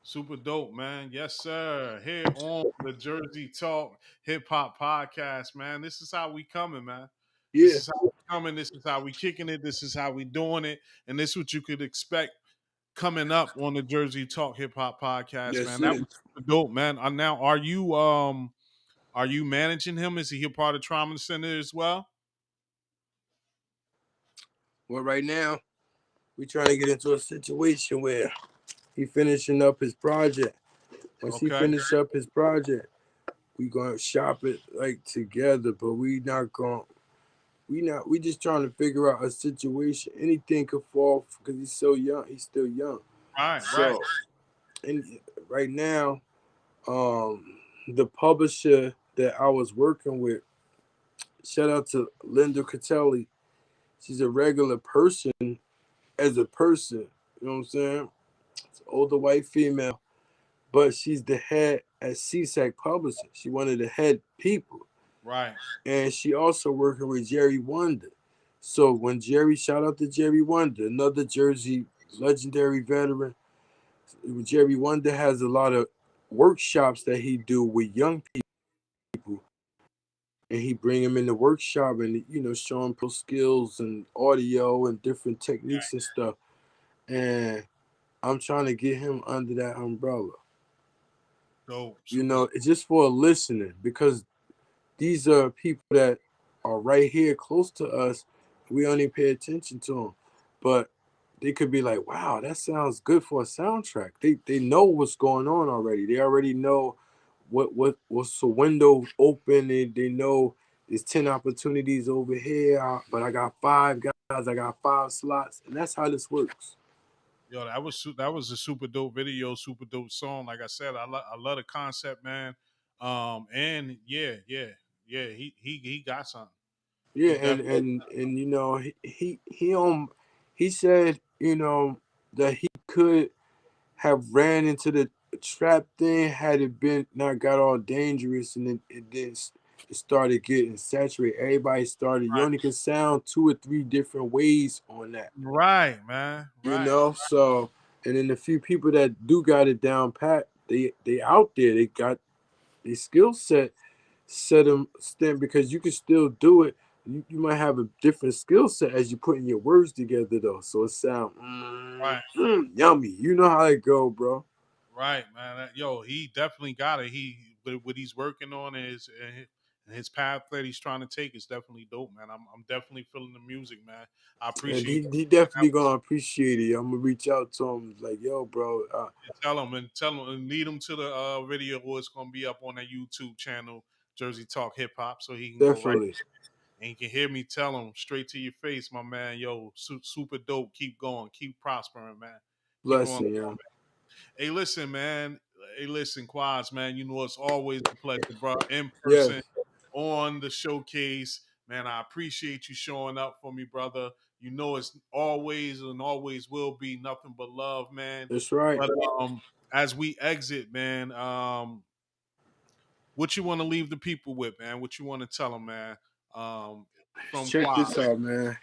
Super dope, man. Yes, sir. Here on the Jersey Talk Hip Hop Podcast, man. This is how we coming, man. This Yeah. is how we coming. This is how we kicking it. This is how we doing it. And this is what you could expect coming up on the Jersey Talk Hip Hop Podcast, Yes, man. That sir. was super dope, man. Now, are you managing him? Is he a part of Trauma Center as well? Well, right now, we trying to get into a situation where he finishing up his project. Once he Okay. finish up his project, we gonna shop it like together. But we just trying to figure out a situation. Anything could fall because he's so young. He's still young. Right. So, and right now, the publisher that I was working with, shout out to Linda Catelli. She's a regular person as a person. You know what I'm saying? It's an older white female, but she's the head at CSAC Publishing. She one of the head people. Right. And she also working with Jerry Wonder. So when shout out to Jerry Wonder, another Jersey legendary veteran. Jerry Wonder has a lot of workshops that he do with young people, and he bring them in the workshop and show them skills and audio and different techniques and stuff. And I'm trying to get him under that umbrella. Dope. It's just for listening, because these are people that are right here close to us. We only pay attention to them, but they could be like, wow, that sounds good for a soundtrack. They know what's going on already. They already know what's the window open. They know there's 10 opportunities over here, but I got 5 guys, I got 5 slots, and that's how this works. Yo, that was a super dope video, super dope song. Like I said, I love the concept, man. And yeah, he got something. Yeah, He definitely and he said that he could have ran into the trap thing had it been not got all dangerous, and it started getting saturated. Everybody started, you only can sound two or three different ways on that, right, man. Right, so, and then the few people that do got it down pat, they out there, they got their skill set them stand, because you can still do it. You might have a different skill set as you putting your words together though, so it sound right, yummy. You know how it go, bro. right, man. Yo, he definitely got it. He what he's working on is and his path that he's trying to take is definitely dope, man. I'm definitely feeling the music, man. I And appreciate he definitely gonna appreciate it. I'm gonna reach out to him like, yo, bro. tell him and lead him to the video where it's gonna be up on that YouTube channel, Jersey Talk Hip Hop, so he can go right Definitely. and he can hear me tell him straight to your face, my man. Yo, super dope. Keep going. Keep prospering, man. Keep on. Blessing, yeah. Hey, listen, man. Hey, listen, Quads, man. You know it's always a pleasure, bro. In Yes, person on the showcase, man. I appreciate you showing up for me, brother. You know it's always and always will be nothing but love, man. that's right. But as we exit, man, what you want to leave the people with, man? What you want to tell them, man? From Check Quad. this out, man.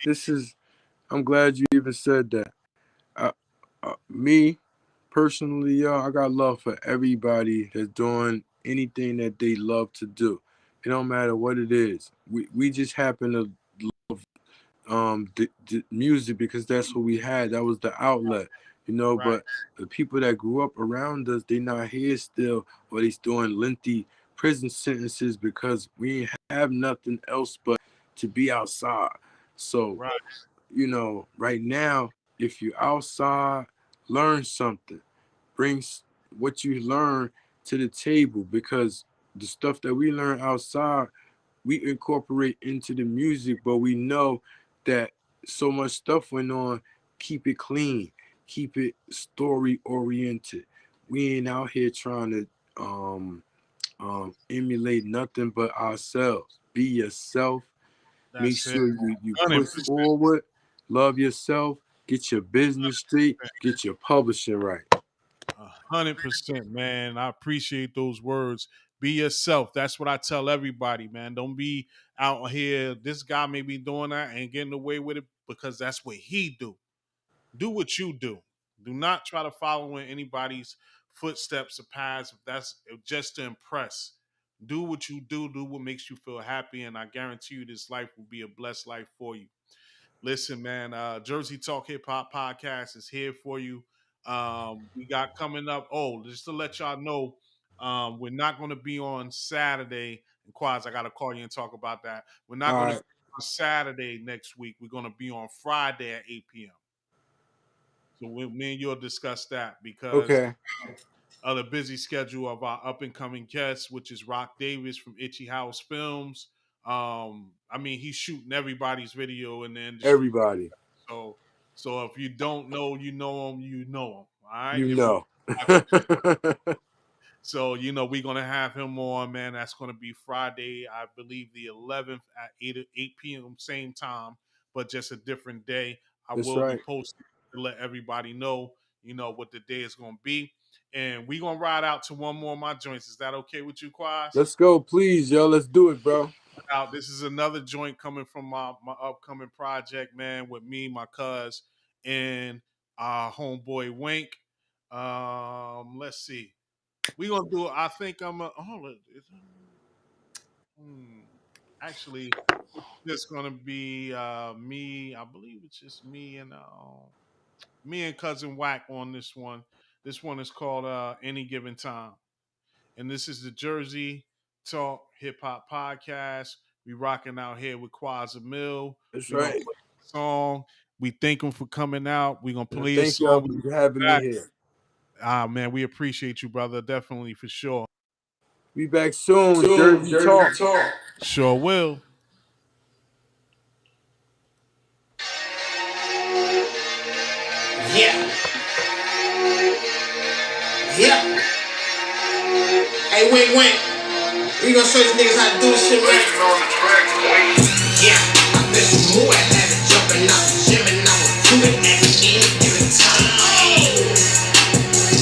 I'm glad you even said that. Me personally, yo, I got love for everybody that's doing anything that they love to do. It don't matter what it is. We just happen to the music because that's what we had. That was the outlet, Right, But the people that grew up around us, they not here still, or they doing lengthy prison sentences because we ain't have nothing else but to be outside. So, right. right now, if you outside, learn something. Bring what you learn to the table, because the stuff that we learn outside we incorporate into the music, but we know that so much stuff went on. Keep it clean, keep it story oriented. We ain't out here trying to emulate nothing but ourselves. Be yourself. Make That's it. sure you push 100%. forward. Love yourself. Get your business straight. Get your publishing right. 100%, man. I appreciate those words. Be yourself. That's what I tell everybody, man. Don't be out here. This guy may be doing that and getting away with it because that's what he do. Do what you do. Do not try to follow in anybody's footsteps or paths if that's just to impress. Do what you do. Do what makes you feel happy, and I guarantee you, this life will be a blessed life for you. Listen, man, Jersey Talk Hip Hop Podcast is here for you. We got coming up. Oh, just to let y'all know, we're not going to be on Saturday. And Quads, I got to call you and talk about that. We're not All going to right. be on Saturday next week. We're going to be on Friday at 8 p.m. So me and you'll discuss that because Okay. of the busy schedule of our up and coming guest, which is Rock Davis from Itchy House Films. I mean, he's shooting everybody's video in the industry. Everybody, So, so if you don't know, you know him, you know him. All right. you If you know. so, we're gonna have him on, man. That's gonna be Friday, I believe, the 11th at 8 p.m. same time, but just a different day. I That's will be right. posting to let everybody know, what the day is gonna be, and we gonna ride out to one more of my joints. Is that okay with you, Quas? Let's go, please, yo. Let's do it, bro. Out. This is another joint coming from my upcoming project, man, with me, my cuz, and our homeboy Wink. Let's see. We gonna do. I think I'm. Hmm, actually, it's just gonna be me. I believe it's just me and cousin Whack on this one. This one is called Any Given Time. And this is the Jersey Talk Hip Hop Podcast. We rocking out here with Quas Amil. That's We gonna right. play the song. We thank him for coming out. We gonna play a Thank y'all song. for having me Back. here. Ah man, we appreciate you, brother. Definitely for sure. Be back soon. Soon, Jersey Jersey Talk. Talk. Sure will. Yeah. Hey, wink, wink. We gonna show these niggas how to do this shit, man. Yeah, I bet you more had it jumping out the gym and I would do it at any given time.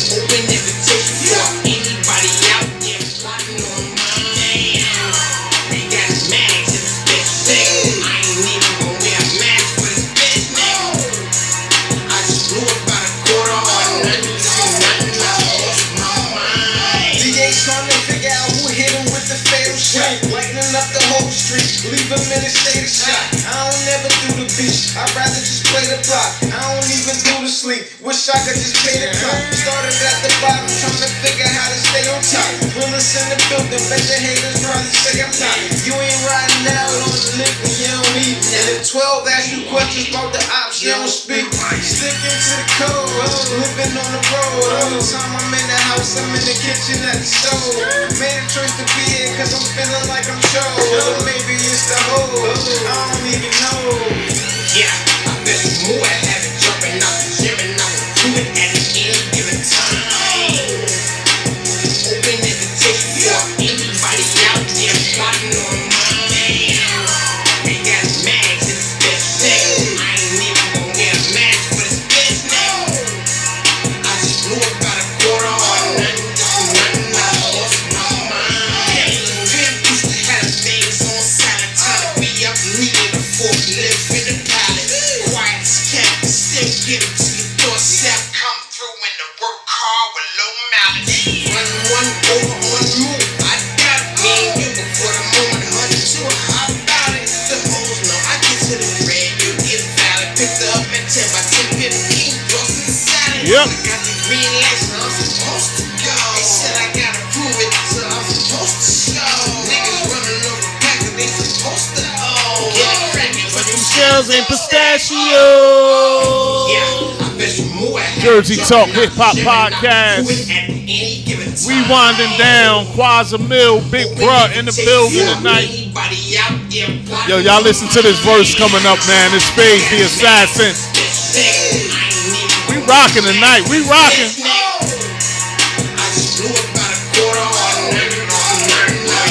Open invitation for anybody out there plotting on mine. We got mags in this bitch, nigga. I ain't even gonna wear a mask for this bitch, nigga. I just blew about a quarter or nothing. Nothing lost my mind. DA trying to figure out who hit him with the fatal shot. Lightening up the whole street, leave him in a state of shock. I don't never do the beach, I'd rather just play the block. I don't even do the sleep, wish I could just pay the clock. Started at the bottom, trying to figure how to stay on top. Realest in the building, bet the haters probably say I'm not. You ain't riding out on the lick and you don't eat. And if 12 ask you questions about the ops, you don't speak. Sticking to the code, living on the road. All the time I'm in the house, I'm in the kitchen at the stove. Made a choice to be here cause I'm feeling like I'm chose. Or maybe it's the whole, I don't even know. Yeah, I bet you more have it jumping out the gym and I would do it at any given time. Open invitation for anybody out there plotting on mine. We got mags in this bitch, nigga. I ain't even gonna wear a mask for this bitch, nigga. I just blew about a quarter or nothing. Nothing, I lost my mind. Pimp used to have things on silent. Time to be up, needed a forklift in the pilot. Quiet as kept, still get it to the doorstep. Come through in the work car with low mileage. Run one over on the move. I got it. Me and you before the moment. 102, how about it? The hoes know I get to the red, you get valid. Picked up at 10 by 10, 15, drops in the salad. Yep. I got the green lights, so I'm supposed to go. They said I gotta prove it, so I'm supposed to show. Niggas running over back, they supposed to own. Get it crackin', but them Shells and pistachios. yeah, I bet you more had Jersey it Talk jumping Hip Hop out the gym and I would Podcast. do it at any given time. We winding down. Quas Amil, Big Bruh in the building tonight. Anybody out there plotting Yo, y'all listen to this verse coming up, man. It's Phase the Assassin. We rocking tonight. We rocking. I just blew about a quarter or nothing.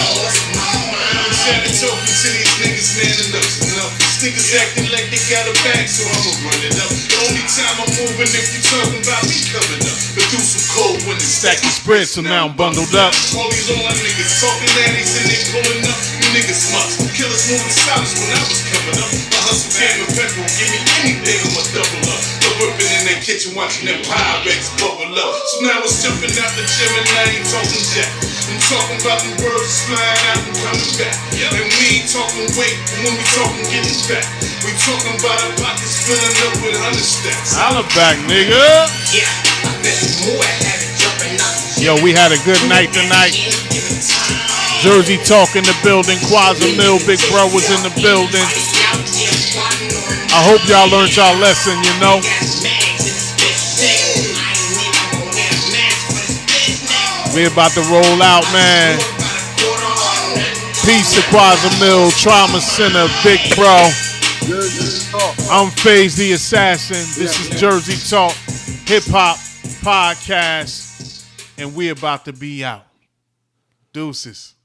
I'm sad and talking to these niggas, man, enough. These niggas acting like they got a bag, so I'ma run it up. The only time I'm moving if you talking about me coming up. But do some cold when it's Stack the spread, so now I'm bundled up. All these online niggas talking natties and they pulling up. You niggas must. Killers moving silence when I was coming up. My hustle game and petrol, give me anything, I'ma double up. The whipping in their kitchen watching them Pyrex bubble up. So now it's jumping out the gym and I ain't talking jack. I'm talking about them birds flying out and coming back. And we ain't talking weight when we talking getting fat. We talking about our pockets filling up with 100 stacks. Holla back, nigga. Yeah, I bet you more had it jumping out the Yo, we had a good night tonight. any given time. Jersey Talk in the building. Quas Amil, Big Bruh was in the building. I hope y'all learned y'all lesson, you know. We about to roll out, man. Peace to Quas Amil, Trauma Center, Big Bro. I'm Phase the Assassin. This is Jersey Talk Hip Hop Podcast. And we about to be out. Deuces.